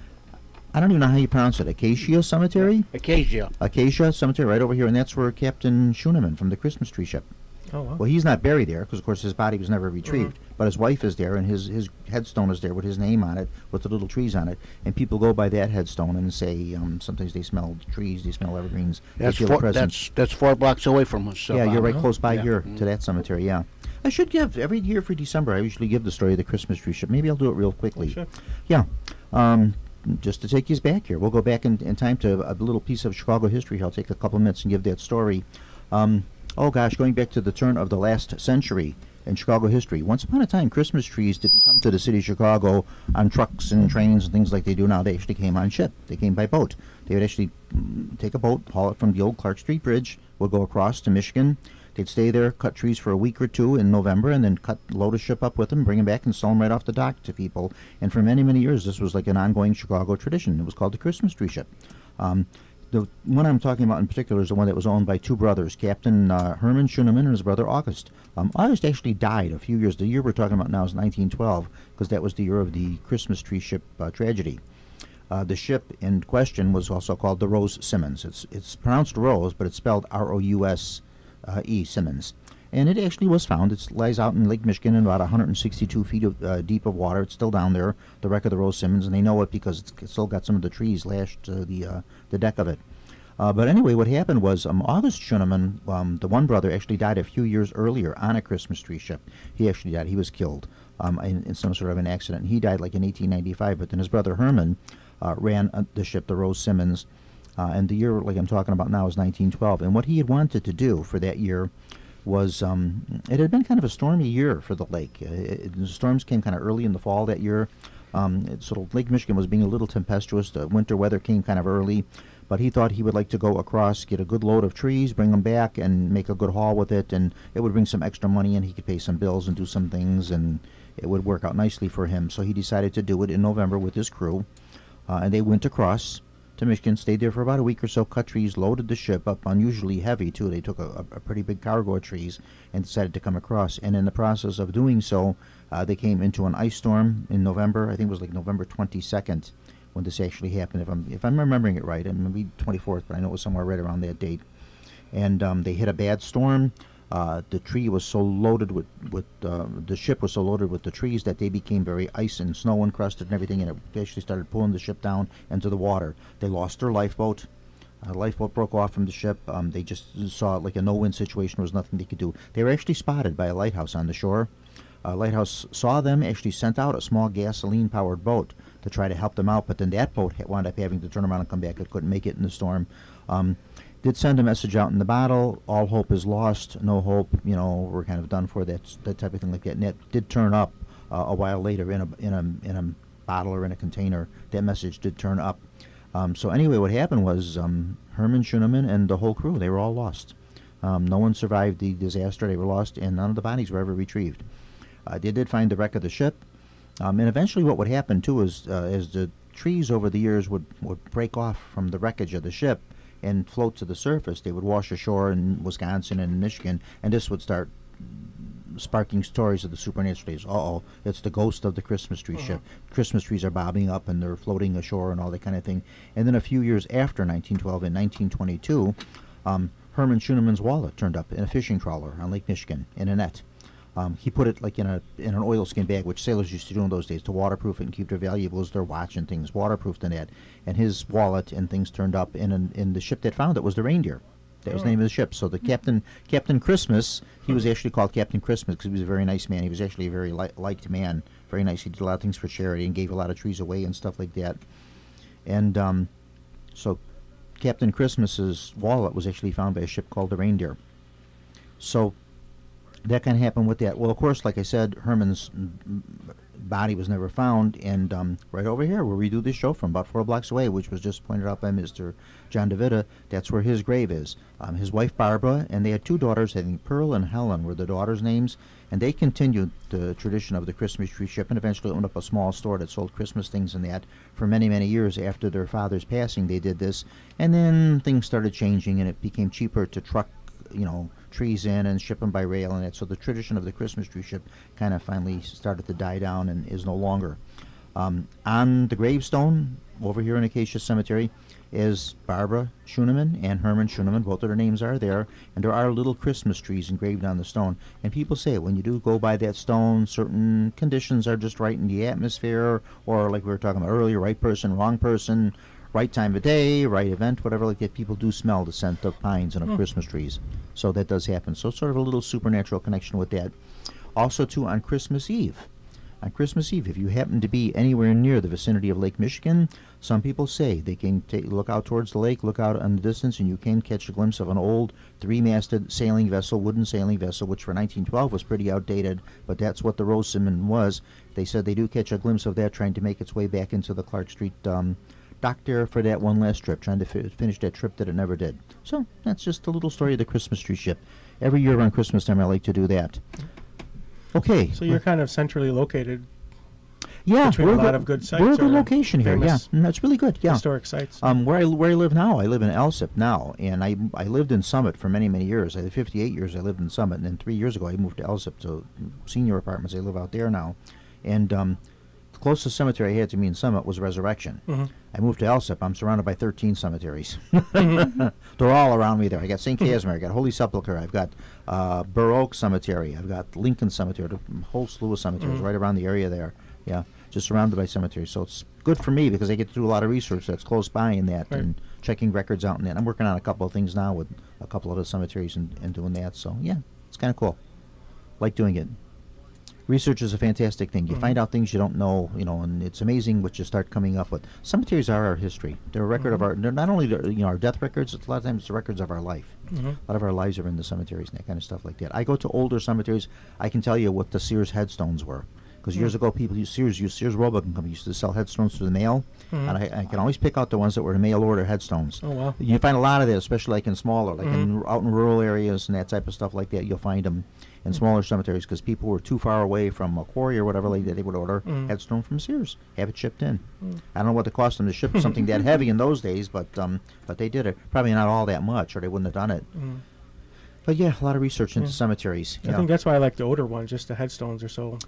I don't even know how you pronounce it. Acacia Cemetery. Acacia. Acacia Cemetery, right over here, and that's where Captain Schooneman from the Christmas Tree ship. Oh, wow. Well, he's not buried there because, of course, his body was never retrieved. But his wife is there, and his headstone is there with his name on it, with the little trees on it. And people go by that headstone and say sometimes they smell trees, they smell evergreens, That's they feel a presence. that's 4 blocks away from us. So Yeah, you're Bob. right close by Yeah. here to that cemetery. Yeah, I should give every year for December. I usually give the story of the Christmas tree ship. Maybe I'll do it real quickly. Sure. Yeah. Just to take you back here, we'll go back in time to a little piece of Chicago history. I'll take a couple minutes and give that story. Oh gosh, going back to the turn of the last century in Chicago history. Once upon a time, Christmas trees didn't come to the city of Chicago on trucks and trains and things like they do now. They actually came on ship. They came by boat. They would actually take a boat, haul it from the old Clark Street Bridge, would go across to Michigan. They'd stay there, cut trees for a week or two in November, and then load a ship up with them, bring them back, and sell them right off the dock to people. And for many, many years, this was like an ongoing Chicago tradition. It was called the Christmas tree ship. The one I'm talking about in particular is the one that was owned by two brothers, Captain Herman Schuneman and his brother August. August actually died a few years. The year we're talking about now is 1912, because that was the year of the Christmas tree ship tragedy. The ship in question was also called the Rose Simmons. It's pronounced Rose, but it's spelled R-O-U-S-E, Simmons. And it actually was found. It lies out in Lake Michigan in about 162 feet deep of water. It's still down there, the wreck of the Rose Simmons, and they know it because it's still got some of the trees lashed to the deck of it. But anyway, what happened was August Schuneman, the one brother, actually died a few years earlier on a Christmas tree ship. He actually died. He was killed in some sort of an accident. He died like in 1895, but then his brother Herman ran the ship, the Rose Simmons, and the year like I'm talking about now is 1912. And what he had wanted to do for that year was it had been kind of a stormy year for the lake. The storms came kind of early in the fall that year. Lake Michigan was being a little tempestuous. The winter weather came kind of early, but he thought he would like to go across, get a good load of trees, bring them back, and make a good haul with it, and it would bring some extra money, and he could pay some bills and do some things, and it would work out nicely for him. So he decided to do it in November with his crew, and they went across to Michigan, stayed there for about a week or so, cut trees, loaded the ship up, unusually heavy too. They took a pretty big cargo of trees and decided to come across. And in the process of doing so, they came into an ice storm in November. I think it was like November 22nd when this actually happened, if I'm remembering it right. It may be 24th, but I know it was somewhere right around that date. And they hit a bad storm. The tree was so loaded the ship was so loaded with the trees that they became very ice and snow encrusted and everything, and it actually started pulling the ship down into the water. They lost their lifeboat. The lifeboat broke off from the ship. They just saw it like a no-win situation. There was nothing they could do. They were actually spotted by a lighthouse on the shore. A lighthouse saw them, actually sent out a small gasoline-powered boat to try to help them out, but then that boat wound up having to turn around and come back. It couldn't make it in the storm. Did send a message out in the bottle, all hope is lost, no hope, we're kind of done for, that type of thing like that. And that did turn up a while later in a bottle or in a container. That message did turn up. So anyway, what happened was Herman Schuneman and the whole crew, they were all lost. No one survived the disaster. They were lost, and none of the bodies were ever retrieved. They did find the wreck of the ship. And eventually what would happen, too, is as the trees over the years would break off from the wreckage of the ship and float to the surface, they would wash ashore in Wisconsin and in Michigan, and this would start sparking stories of the supernatural days. It's the ghost of the Christmas tree ship. Christmas trees are bobbing up and they're floating ashore and all that kind of thing. And then a few years after 1912, in 1922, Herman Schuneman's wallet turned up in a fishing trawler on Lake Michigan in a net. He put it like in an oilskin bag, which sailors used to do in those days to waterproof it and keep their valuables, their watch and things waterproofed in that. And his wallet and things turned up in the ship that found it was the Reindeer. That was the name of the ship. So the Captain Christmas, he was actually called Captain Christmas because he was a very nice man. He was actually a very liked man, very nice. He did a lot of things for charity and gave a lot of trees away and stuff like that. And so Captain Christmas's wallet was actually found by a ship called the Reindeer. So that kind of happened with that. Well, of course, like I said, Herman's body was never found, and right over here where we do this show from, about 4 blocks away, which was just pointed out by Mr. John DeVita, that's where his grave is. His wife Barbara, and they had 2 daughters, I think Pearl and Helen were the daughters' names, and they continued the tradition of the Christmas tree ship and eventually opened up a small store that sold Christmas things and that for many, many years after their father's passing. They did this, and then things started changing, and it became cheaper to truck trees in and ship them by rail and that. So the tradition of the Christmas tree ship kind of finally started to die down and is no longer. On the gravestone over here in Acacia Cemetery is Barbara Schuneman and Herman Schuneman. Both of their names are there, and there are little Christmas trees engraved on the stone. And people say when you do go by that stone, certain conditions are just right in the atmosphere, or like we were talking about earlier, right person, wrong person, right time of day, right event, whatever like that. People do smell the scent of pines and of Christmas trees. So that does happen. So sort of a little supernatural connection with that. Also, too, on Christmas Eve, on Christmas Eve, if you happen to be anywhere near the vicinity of Lake Michigan, some people say they can look out towards the lake, look out in the distance, and you can catch a glimpse of an old three-masted sailing vessel, wooden sailing vessel, which for 1912 was pretty outdated, but that's what the Rosamond was. They said they do catch a glimpse of that trying to make its way back into the Clark Street dock there for that one last trip, trying to finish that trip that it never did. So that's just a little story of the Christmas tree ship. Every year around Christmas time I like to do that. Okay. So you're kind of centrally located. Yeah, between a lot of good sites. We're a good location here. Yeah, that's really good. Yeah, historic sites. Where I live now, I live in Alsip now, and I lived in Summit for many years. I had 58 years. I lived in Summit, and then 3 years ago I moved to Alsip to senior apartments. I live out there now, and the closest cemetery I had to me in Summit was Resurrection. I moved to Alsip. I'm surrounded by 13 cemeteries. They're all around me there. I got St. Casimir. I got Holy Sepulchre. I've got Burr Oak Cemetery. I've got Lincoln Cemetery. A whole slew of cemeteries right around the area there. Yeah, just surrounded by cemeteries. So it's good for me because I get to do a lot of research that's close by in that and checking records out in that. I'm working on a couple of things now with a couple of the cemeteries and doing that. So, yeah, it's kind of cool. Like doing it. Research is a fantastic thing. You find out things you don't know, and it's amazing what you start coming up with. Cemeteries are our history. They're a record of they're not only our death records, a lot of times it's the records of our life. A lot of our lives are in the cemeteries and that kind of stuff like that. I go to older cemeteries. I can tell you what the Sears headstones were. Because years ago, people used Sears Roebuck and Company used to sell headstones through the mail, and I can always pick out the ones that were mail order headstones. Oh wow! You find a lot of that, especially like in smaller, like out in rural areas and that type of stuff like that. You'll find them in smaller cemeteries because people were too far away from a quarry or whatever like that. They would order headstone from Sears, have it shipped in. I don't know what it cost them to ship something that heavy in those days, but they did it. Probably not all that much, or they wouldn't have done it. But yeah, a lot of research into cemeteries. I think that's why I like the older ones. Just the headstones are so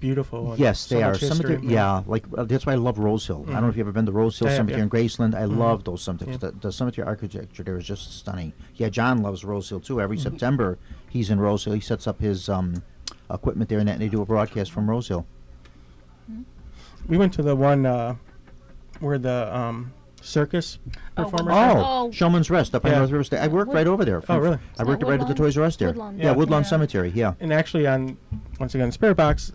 beautiful. Yes, they are. History, that's why I love Rose Hill. I don't know if you've ever been to Rose Hill Cemetery in Graceland. I love those cemeteries. The cemetery architecture there is just stunning. Yeah, John loves Rose Hill too. Every September he's in Rose Hill. He sets up his equipment there, and they do a broadcast from Rose Hill. We went to the one where the circus performers. Showman's Rest up on North River State. I worked right over there. Really? I worked right at the Toys R Us there. Woodlawn. Woodlawn Cemetery. Yeah. And actually, once again, Spirit Box,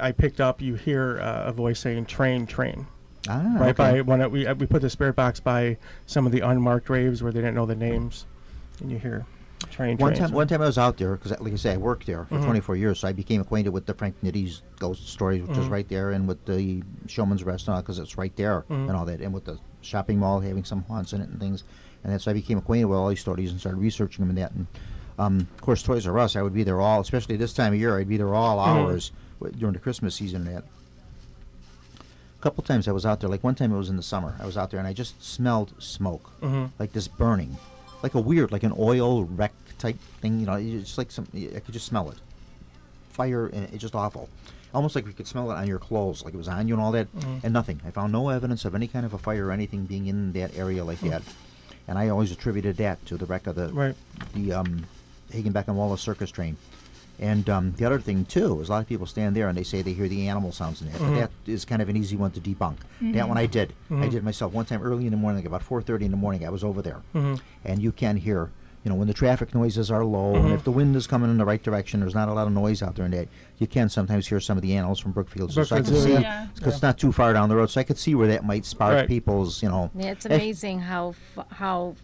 I picked up. You hear a voice saying "train, train." Right by when we put the Spirit Box by some of the unmarked graves where they didn't know the names, and you hear train. One time I was out there because, like I say, I worked there for 24 years, so I became acquainted with the Frank Nitty's ghost stories, which is right there, and with the Showman's Restaurant because it's right there and all that, and with the shopping mall having some haunts in it and things, and that's so I became acquainted with all these stories and started researching them and that. And of course, Toys R Us, I would be there all, especially this time of year, I'd be there all hours during the Christmas season and that. A couple times I was out there, like one time it was in the summer, I was out there and I just smelled smoke, like this burning, like a weird, like an oil wreck type thing, it's like I could just smell it. Fire, and it's just awful. Almost like we could smell it on your clothes, like it was on you and all that, and nothing. I found no evidence of any kind of a fire or anything being in that area like that. And I always attributed that to the wreck of the Hagenbeck and Wallace circus train. And the other thing, too, is a lot of people stand there and they say they hear the animal sounds in there. But that is kind of an easy one to debunk. That one I did. I did myself one time early in the morning, like about 4:30 in the morning, I was over there. And you can hear, when the traffic noises are low, and if the wind is coming in the right direction, there's not a lot of noise out there, and that you can sometimes hear some of the animals from Brookfield. So I can see, because it's not too far down the road, so I could see where that might spark people's, Yeah, it's amazing how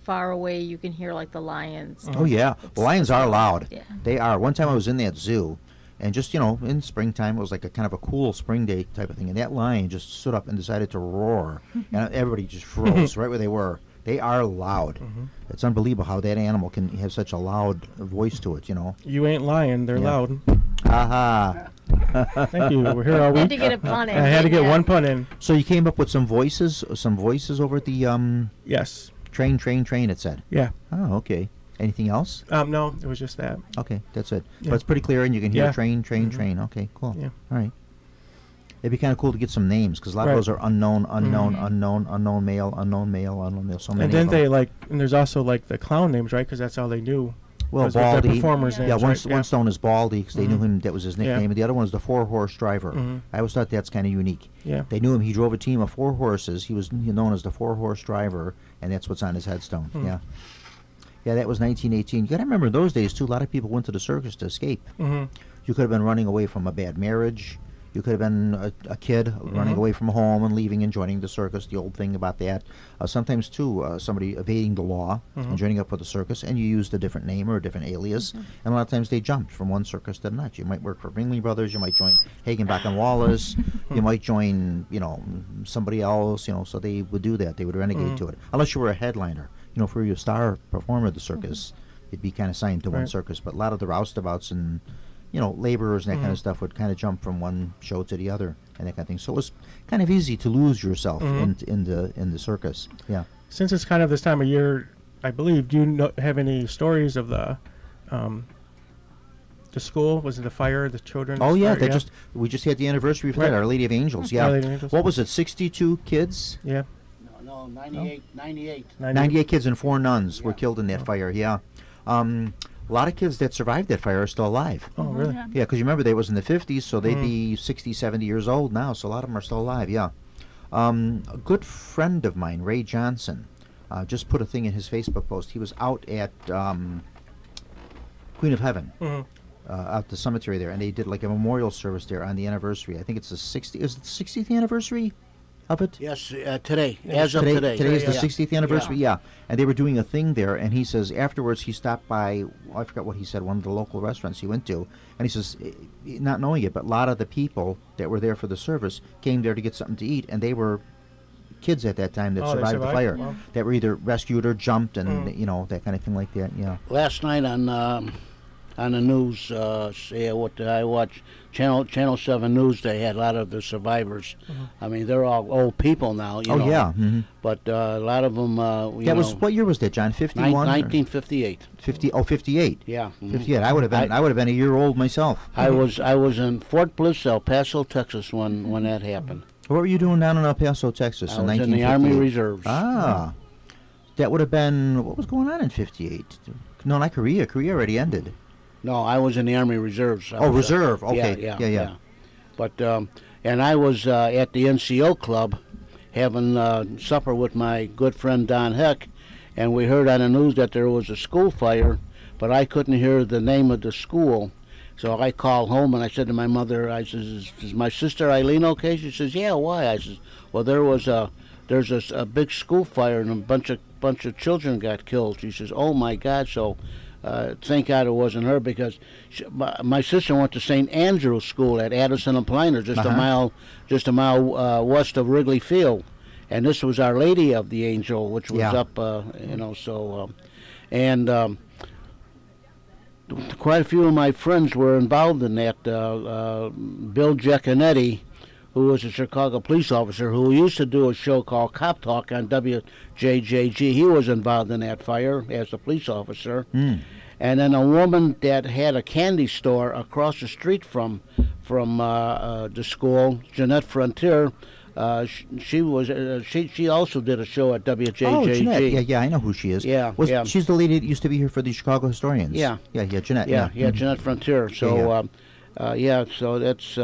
far away you can hear, like, the lions. Oh, yeah. Well, lions are loud. Yeah. They are. One time I was in that zoo, and just, in springtime, it was like a kind of a cool spring day type of thing, and that lion just stood up and decided to roar, and everybody just froze right where they were. They are loud. It's unbelievable how that animal can have such a loud voice to it, You ain't lying. They're loud. Aha. Thank you. We're here all week. I had to get a pun in. I had to get one pun in. So you came up with some voices over at the Yes. Train, it said. Yeah. Oh, okay. Anything else? No, it was just that. Okay, that's it. Yeah. But it's pretty clear, and you can hear Yeah. train. Okay, cool. Yeah. All right. It'd be kind of cool to get some names, because a lot of those are unknown male. So many. And then and there's also like the clown names, right? Because that's all they knew. Well, was their Baldy. performers' names, right? One stone is Baldy, because they knew him. That was his nickname. And the other one is the 4-horse driver. I always thought that's kind of unique. Yeah. They knew him. He drove a team of 4 horses. He was known as the 4-horse driver, and that's what's on his headstone. Yeah. Yeah, that was 1918. You got to remember, in those days too, a lot of people went to the circus to escape. You could have been running away from a bad marriage. You could have been a kid running away from home and leaving and joining the circus, the old thing about that. Sometimes, too, somebody evading the law and joining up with the circus, and you used a different name or a different alias. And a lot of times they jumped from one circus to the next. You might work for Ringling Brothers, you might join Hagenbach and Wallace, you might join, somebody else, so they would do that. They would renegade to it. Unless you were a headliner. If you were a star performer at the circus, you'd be kind of signed to one circus. But a lot of the roustabouts and laborers and that kind of stuff would kind of jump from one show to the other and that kind of thing. So it was kind of easy to lose yourself in the circus. Yeah. Since it's kind of this time of year, I believe, do you have any stories of the school? Was it the fire, the children? Oh yeah, we just had the anniversary for that, Our Lady of Angels. Yeah. Our Lady of Angels. What was it? 62 kids? Yeah. No, 98. 98 kids and 4 nuns were killed in that fire. Yeah. A lot of kids that survived that fire are still alive. Oh, really? Yeah, because you remember, they was in the 50s, so they'd be 60, 70 years old now, so a lot of them are still alive, yeah. A good friend of mine, Ray Johnson, just put a thing in his Facebook post. He was out at Queen of Heaven, out the cemetery there, and they did like a memorial service there on the anniversary. I think it's the 60th anniversary of it? Yes, today, as of today. Today is the 60th anniversary, yeah. And they were doing a thing there, and he says afterwards he stopped by, I forgot what he said, one of the local restaurants he went to, and he says, not knowing it, but a lot of the people that were there for the service came there to get something to eat, and they were kids at that time that survived the fire, that were either rescued or jumped, and that kind of thing like that, yeah. Last night on the news, what did I watch? Channel 7 News, they had a lot of the survivors. I mean, they're all old people now, you know. Yeah. But a lot of them, what year was that, John? 51? 1958. 58. Yeah. 58. I would have been a year old myself. I was in Fort Bliss, El Paso, Texas when that happened. What were you doing down in El Paso, Texas in 1958? In the Army Reserves. Ah. That would have been, what was going on in 58? No, not Korea. Korea already ended. No, I was in the Army Reserves. Reserve. Okay. Yeah. But and I was at the NCO club having supper with my good friend Don Heck, and we heard on the news that there was a school fire, but I couldn't hear the name of the school. So I called home and I said to my mother, I says, "Is my sister Eileen okay?" She says, "Yeah, why?" I says, "Well, there's a big school fire and a bunch of children got killed." She says, "Oh my God!" So. Thank God it wasn't her, because my sister went to St. Andrew's School at Addison and Pliner, just a mile west of Wrigley Field, and this was Our Lady of the Angel, which was up, quite a few of my friends were involved in that. Bill Giaconetti, who was a Chicago police officer who used to do a show called Cop Talk on WJJG. He was involved in that fire as a police officer. And then a woman that had a candy store across the street from the school, Jeanette Frontier, she also did a show at WJJG. Oh, Jeanette. Yeah, I know who she is. Yeah. She's the lady that used to be here for the Chicago Historians. Yeah, Jeanette. Yeah, Jeanette Frontier. So, so that's...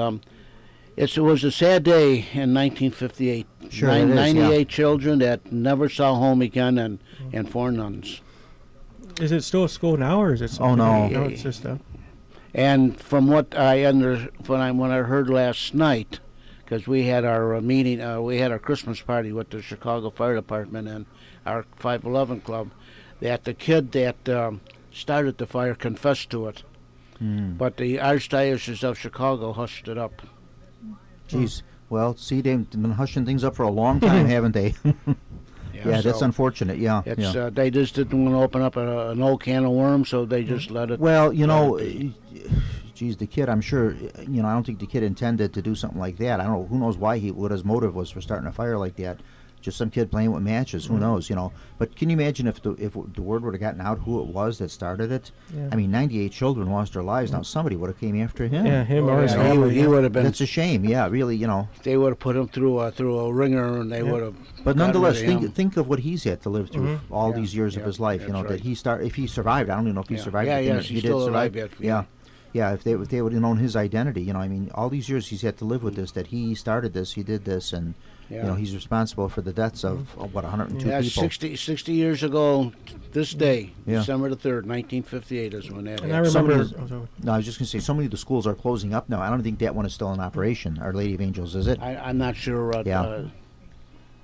It was a sad day in 1958. Sure, 98 children that never saw home again, and 4 nuns. Is it still a school now, or is it? Oh no, no, it's just a. And from what I when I heard last night, because we had our meeting, we had our Christmas party with the Chicago Fire Department and our 511 Club, that the kid that started the fire confessed to it, but the Archdiocese of Chicago hushed it up. Jeez. Well, see, they've been hushing things up for a long time, haven't they? Yeah, that's unfortunate. Yeah. They just didn't want to open up an old can of worms, so they just let it. Well, geez, the kid, I'm sure, I don't think the kid intended to do something like that. I don't know. Who knows what his motive was for starting a fire like that. Just some kid playing with matches. Who knows, But can you imagine if the word would have gotten out who it was that started it? Yeah. I mean, 98 children lost their lives. Now, somebody would have came after him. Yeah, him or his family. He would have been. That's a shame. Yeah, really, They would have put him through a ringer, and they would have. But nonetheless, think of what he's had to live through all these years of his life. That he if he survived, I don't even know if he survived. Yes, he did survive. Yeah. Yeah, if they would have known his identity, you know, I mean, all these years he's had to live with this, that he started this, he did this, and you know, he's responsible for the deaths of what, 102 Yeah, people. 60 years ago, this day, Yeah. December the 3rd, 1958 is when that And I happened. remember. No, I was just going to say, so many of the schools are closing up now. I don't think that one is still in operation. Our Lady of Angels, is it? I'm not sure. Yeah.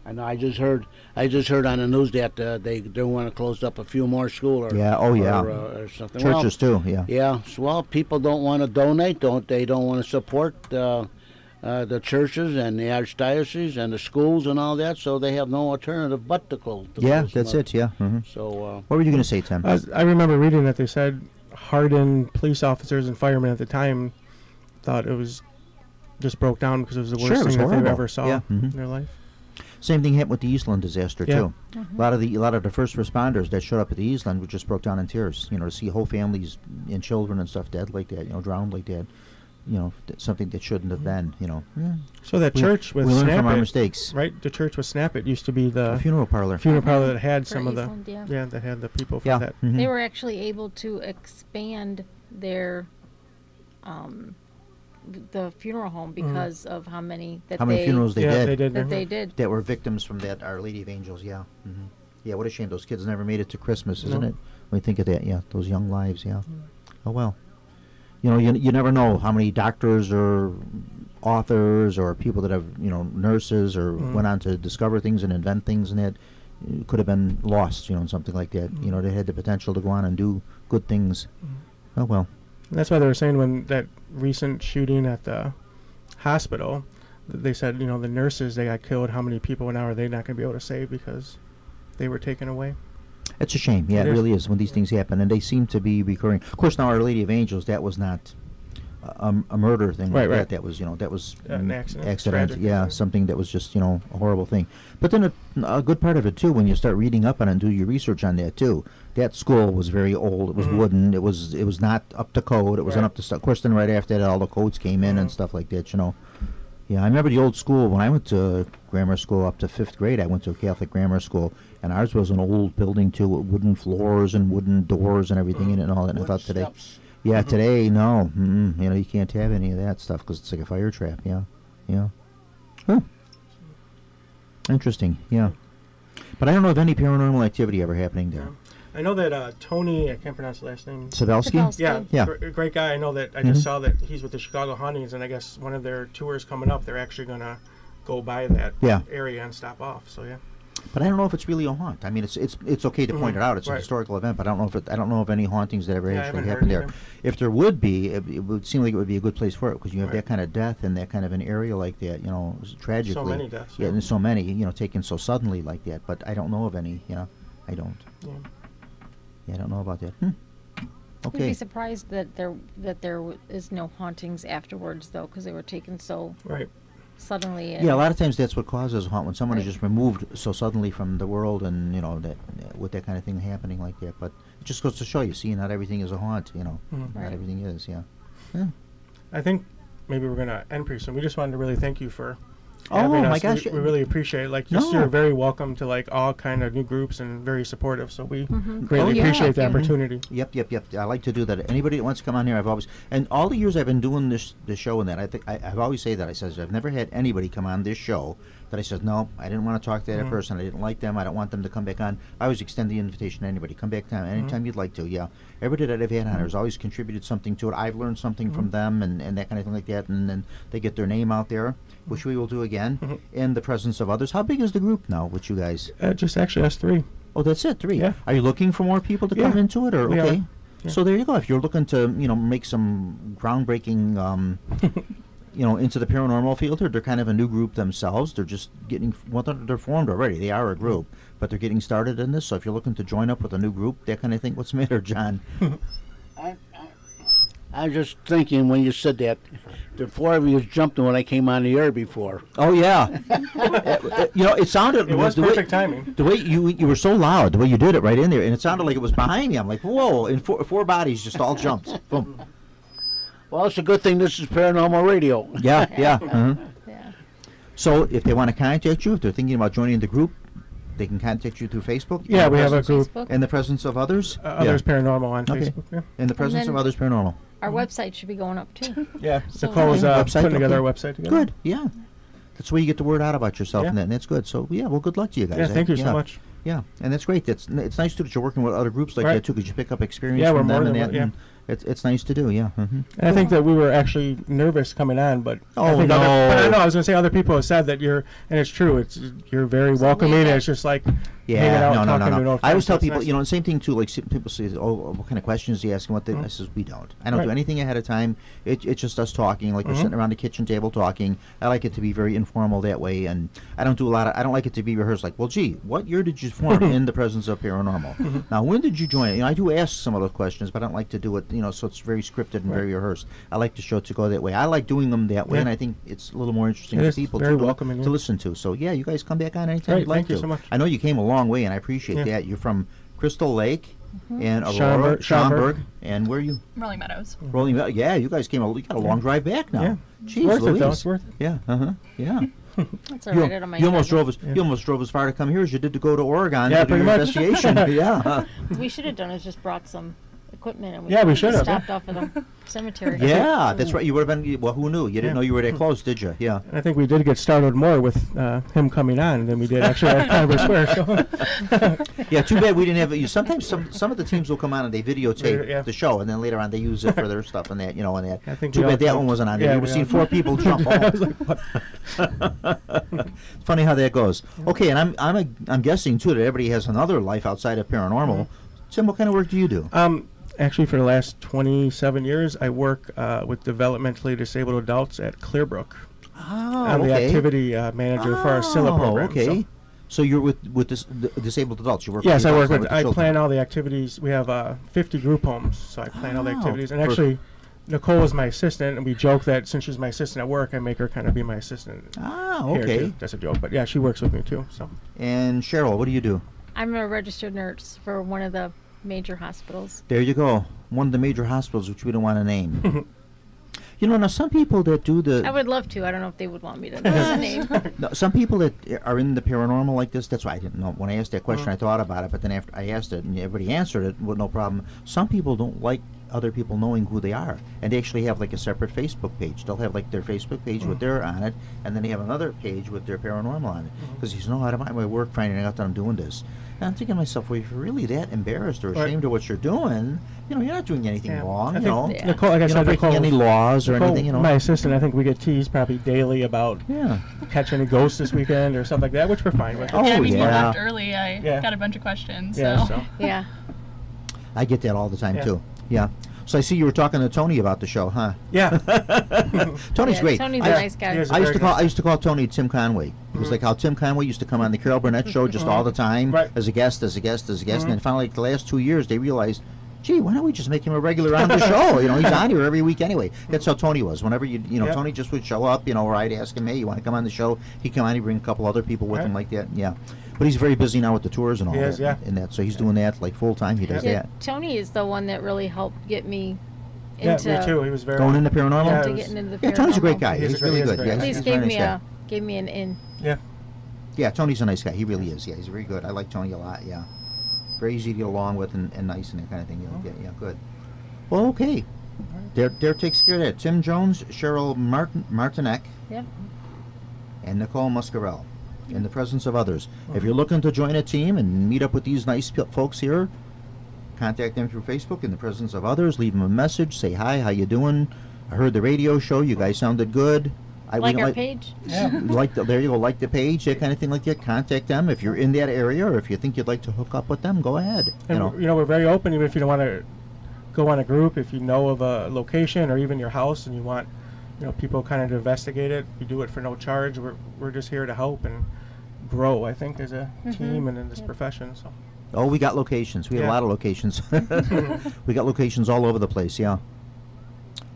I know. I just heard on the news that they want to close up a few more schools. Yeah, oh, yeah. Or something. Churches too, yeah. Yeah. So, well, people don't want to donate. They don't want to support the churches and the archdiocese and the schools and all that. So they have no alternative but to close. Yeah, that's it. Yeah. Mm-hmm. So. What were you going to say, Tim? I remember reading that they said hardened police officers and firemen at the time thought it was just broke down because it was the worst Sure, it was thing that they horrible. ever saw Yeah, in their life. Same thing happened with the Eastland disaster Yeah. too. A lot of the first responders that showed up at the Eastland just broke down in tears. You know, to see whole families and children and stuff dead like that. You know, drowned like that. You know, something that shouldn't have been. You know. Yeah. So that church with we learn from our Snap It, mistakes. right? The church with Snap It used to be The the funeral parlor. funeral parlor that had For some of the Eastland, yeah. that had the people for Yeah. that. Mhm. They were actually able to expand their the funeral home because of how many How many funerals they yeah, did they did. that mhm. they did. that were victims from that Our Lady of Angels. Yeah. Hmm. Yeah. What a shame. Those kids never made it to Christmas, isn't No. it? When you think of that, yeah, those young lives. Yeah. Oh well. You know, you never know how many doctors or authors or people that have, you know, nurses or went on to discover things and invent things and that could have been lost, you know, in something like that. You know, they had the potential to go on and do good things. Oh well. And that's why they were saying when that recent shooting at the hospital, they said, you know, the nurses, they got killed. How many people now are they not going to be able to save because they were taken away? It's a shame. Yeah, It it is. really is when these things happen, and they seem to be recurring. Of course, now Our Lady of Angels, that was not a murder thing like Right, that. right. That was, you know, that was An accident. accident. Tragic. Yeah, something that was just, you know, a horrible thing. But then a good part of it too, when you start reading up on it and do your research on that too. That school was very old. It was wooden. It was not up to code. It wasn't Right. up to stuff. Of course, then right after that, all the codes came in and stuff like that. You know. Yeah, I remember the old school when I went to grammar school up to 5th grade. I went to a Catholic grammar school, and ours was an old building too, with wooden floors and wooden doors and everything in it and all that. And I thought today, yeah, today no, you know, you can't have any of that stuff because it's like a fire trap. Yeah, yeah. Huh. Interesting. Yeah, but I don't know of any paranormal activity ever happening there. I know that Tony, I can't pronounce the last name. Savelsky? Savelsky. Yeah, Yeah. Great guy. I know that. I just saw that he's with the Chicago Hauntings, and I guess one of their tours coming up, they're actually gonna go by that Yeah. area and stop off. So yeah. But I don't know if it's really a haunt. I mean, it's okay to point it out. It's a Right. historical event, but I don't know of any hauntings that ever Yeah, I actually haven't happened heard there. either. If there would be, it would seem like it would be a good place for it because you have Right. that kind of death and that kind of an area like that. You know, tragically. many deaths, Yeah, yeah. and there's so many. You know, taken so suddenly like that. But I don't know of any. You know, I don't. Yeah. Yeah, I don't know about that. You'd Okay. be surprised that there is no hauntings afterwards, though, because they were taken so Right. suddenly. And Yeah, a lot of times that's what causes a haunt when someone is Right. just removed so suddenly from the world, and you know that with that kind of thing happening like that. But it just goes to show you, see, not everything is a haunt. You know, not Right. everything is. Yeah. I think maybe we're gonna end pretty soon. We just wanted to really thank you for. Oh, having my us. gosh. We really appreciate it. Like, just No. you're very welcome to like all kind of new groups and very supportive. So we greatly Oh, yeah. appreciate the Mhm. opportunity. Yep. I like to do that. Anybody that wants to come on here, I've always, and all the years I've been doing this show and that, I think I've always say that. I says I've never had anybody come on this show that I said no, I didn't want to talk to that person. I didn't like them. I don't want them to come back on. I always extend the invitation to anybody. Come back anytime you'd like to. Yeah, everybody that I've had on has always contributed something to it. I've learned something from them and that kind of thing like that, and then they get their name out there, which we will do again in the presence of others. How big is the group now with you guys? Just actually us three. Oh, that's it, 3. Yeah. Are you looking for more people to come Yeah, into it, or we are. okay? Yeah. So there you go. If you're looking to, you know, make some groundbreaking, you know, into the paranormal field, or they're kind of a new group themselves. They're just getting, well, they're formed already. They are a group, but they're getting started in this. So if you're looking to join up with a new group, that kind of thing, what's the matter, John? I was just thinking when you said that, the 4 of you jumped when I came on the air before. Oh yeah. You know, it sounded. It was the way- perfect timing. The way you were so loud, the way you did it right in there, and it sounded like it was behind me. I'm like, whoa! And four bodies just all jumped. Boom. Well, it's a good thing this is Paranormal Radio. Yeah. Uh-huh. yeah. So if they want to contact you, if they're thinking about joining the group, they can contact you through Facebook. Yeah, we have a group. Facebook. In the presence of others. Others Paranormal on Okay. Facebook. Yeah. In the presence then- of others paranormal. Our website should be going up too. Yeah, So- Nicole's Website, putting together okay. our website together. Good, yeah. That's where you get the word out about yourself, Yeah. and that's good. So, yeah, well, good luck to you guys. Yeah, thank you yeah. so much. Yeah, and that's great. It's nice too that you're working with other groups like Right. that too, because you pick up experience Yeah, we're from them more and than that. what- yeah. And it's nice to do. Yeah. Mm-hmm. And I think that we were actually nervous coming on, but I Oh, think no. but I know I was going to say other people have said that you're, and it's true. You're very welcoming. And it's just like hanging Yeah, out, no, talking to no. an old I always friend, tell so it's people, nice. you know, the same thing too. Like people say, "Oh, what kind of questions do you ask?" And what they, I says, "We don't. I don't do Right. anything ahead of time. It's just us talking, like we're sitting around the kitchen table talking. I like it to be very informal that way, and I don't do a lot of. I don't like it to be rehearsed. Like, well, gee, what year did you form in the presence of paranormal? Now, when did you join it? You know, I do ask some of those questions, but I don't like to do it. You know, so it's very scripted and very rehearsed. I like the show to go that way. I like doing them that way, Yeah. and I think it's a little more interesting It for is people very to welcoming, to yeah. listen to. So yeah, you guys come back on anytime Great, you'd like thank you to. so much. I know you came a long way, and I appreciate Yeah. that. You're from Crystal Lake and Aurora, Schaumburg. Schaumburg, and where are you? Rolling Meadows. Rolling Meadows. Yeah, you guys came. You got a long drive back now. Yeah. Jeez, Worth Louise. it though. It's worth it. Yeah. Yeah. That's all right. Out of my You almost schedule. drove as you almost drove as far to come here as you did to go to Oregon Yeah, to do pretty your much. investigation. Yeah. We should have done is just brought some equipment and Yeah, we should have, stopped off at the cemetery. Yeah, that's right. You would have been. Well, who knew? You didn't Yeah. know you were that close, did you? Yeah. And I think we did get started more with him coming on than we did actually at Converse Square. So. Yeah, too bad we didn't have it. Sometimes some of the teams will come on and they videotape Yeah. the show, and then later on they use it for their stuff and that, you know, and that. I think Too we bad all that jumped. one wasn't on there. Yeah, You would we have seen all 4 people jump I home. was like, what? Funny how that goes. Okay, and I'm guessing too that everybody has another life outside of paranormal. Tim, what kind of work do you do? Actually, for the last 27 years, I work with developmentally disabled adults at Clearbrook. Oh, I'm okay. the activity manager for our SILA program. Okay. So. So you're with disabled adults. You work. Yes, with I adults, work not with. the I children. plan all the activities. We have 50 group homes, so I plan all the Oh, activities. And perfect. actually, Nicole is my assistant, and we joke that since she's my assistant at work, I make her kind of be my assistant. Ah, here, okay. too. That's a joke, but yeah, she works with me too. So. And Cheryl, what do you do? I'm a registered nurse for one of the major hospitals. There you go. One of the major hospitals, which we don't want to name. You know, now some people that do the I would love to. I don't know if they would want me to know the name. no, some people that are in the paranormal like this, that's why I didn't know. When I asked that question, I thought about it, but then after I asked it and everybody answered it with no problem. Some people don't like other people knowing who they are, and they actually have like a separate Facebook page. They'll have like their Facebook page with their on it, and then they have another page with their paranormal on it. Because he's no, I don't mind my work finding out that I'm doing this. And I'm thinking to myself, well, if you're really that embarrassed or Right. ashamed of what you're doing, you know, you're not doing anything Yeah. wrong. I You think know, Yeah. Nicole, like I you're said, not breaking Nicole, any laws or Nicole, anything. You know, my assistant, I think we get teased probably daily about yeah. catch any ghosts this weekend or stuff like that, which we're fine with. Oh, yeah, I mean, we yeah. left early. I Yeah. got a bunch of questions. Yeah, so. so. Yeah. I get that all the time Yeah. too. Yeah. So I see you were talking to Tony about the show, huh? Yeah. Tony's Yeah, great. Tony's a I- nice guy. He is. I used Very to call good. I used to call Tony Tim Conway. It was like how Tim Conway used to come on the Carol Burnett show just all the time Right. as a guest, and then finally like the last 2 years they realized, gee, why don't we just make him a regular on the show? You know, he's on here every week anyway. That's how Tony was. Whenever you know, Yeah. Tony just would show up, you know, or I'd ask him, hey, you want to come on the show? He'd come on, he'd bring a couple other people with Right. him like that. Yeah. But he's very busy now with the tours and all He that. is, yeah. And that, so he's doing that like full time. He does Yeah, that. Tony is the one that really helped get me Yeah, into me too. He was very Going into paranormal? Yeah, into it was- getting into the Yeah, Tony's a great paranormal. guy. He is He's a- really he is good. very Yeah, nice. he's Please a very gave nice me guy. gave me an in. Yeah. Yeah, Tony's a nice guy. He really is. Yeah, he's very good. I like Tony a lot. Yeah, very easy to get along with and nice and that kind of thing. Yeah, yeah, good. Well, okay. There takes care of that. Tim Jones, Cheryl Martinek, Yep. and Nicole Muscarell. In the presence of others. If you're looking to join a team and meet up with these nice folks here, contact them through Facebook in the presence of others. Leave them a message. Say hi. How you doing? I heard the radio show. You guys sounded good. we Like don't our page? there you go, like the page, that kind of thing like that. Contact them if you're in that area, or if you think you'd like to hook up with them. Go ahead. And we're very open, even if you don't want to go on a group. If you know of a location or even your house, and you want, people kind of to investigate it, we do it for no charge. We're just here to help and grow, I think, as a team and in this profession. So. Oh, we got locations. We have a Yeah. lot of locations. We got locations all over the place. Yeah.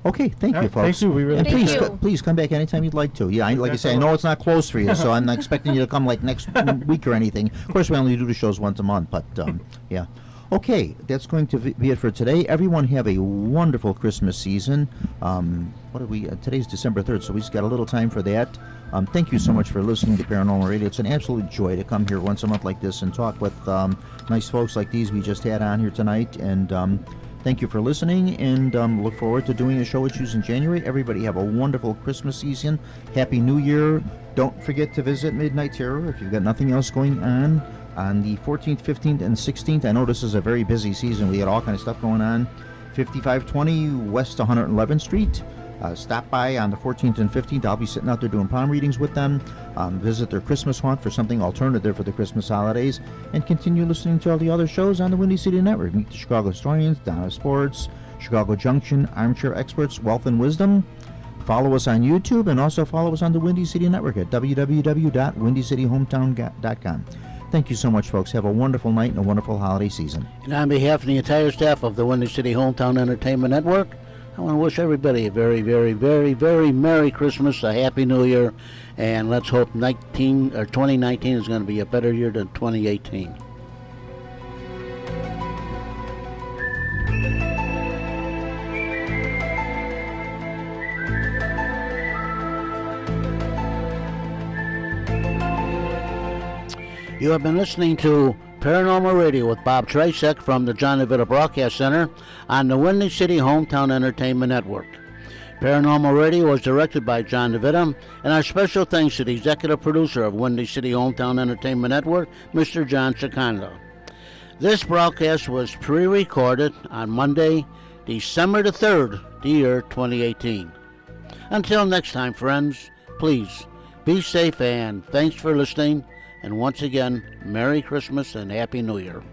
Okay, thank All you, right, folks. thank you. We really And Thank please, you. please come back anytime you'd like to. Yeah, like I say, I Definitely. know it's not close for you, so I'm not expecting you to come like next week or anything. Of course, we only do the shows once a month, but yeah. Okay, that's going to be it for today. Everyone have a wonderful Christmas season. What are we? Today's December 3rd, so we just got a little time for that. Thank you so much for listening to Paranormal Radio. It's an absolute joy to come here once a month like this and talk with nice folks like these we just had on here tonight. And Thank you for listening, and look forward to doing a show with you in January. Everybody have a wonderful Christmas season. Happy New Year. Don't forget to visit Midnight Terror if you've got nothing else going on the 14th, 15th, and 16th. I know this is a very busy season. We got all kind of stuff going on. 5520 West 111th Street. Stop by on the 14th and 15th. I'll be sitting out there doing palm readings with them. Visit their Christmas haunt for something alternative for the Christmas holidays, and continue listening to all the other shows on the Windy City Network. Meet the Chicago Historians, Donna Sports, Chicago Junction, Armchair Experts, Wealth and Wisdom. Follow us on YouTube, and also follow us on the Windy City Network at www.windycityhometown.com. Thank you so much, folks. Have a wonderful night and a wonderful holiday season. And on behalf of the entire staff of the Windy City Hometown Entertainment Network, I want to wish everybody a very, very, very, very Merry Christmas, a Happy New Year, and let's hope 2019 is going to be a better year than 2018. You have been listening to Paranormal Radio with Bob Tracek from the John DeVita Broadcast Center on the Windy City Hometown Entertainment Network. Paranormal Radio was directed by John DeVita, and our special thanks to the executive producer of Windy City Hometown Entertainment Network, Mr. John Chicando. This broadcast was pre-recorded on Monday, December the 3rd, the year 2018. Until next time, friends, please be safe, and thanks for listening. And once again, Merry Christmas and Happy New Year.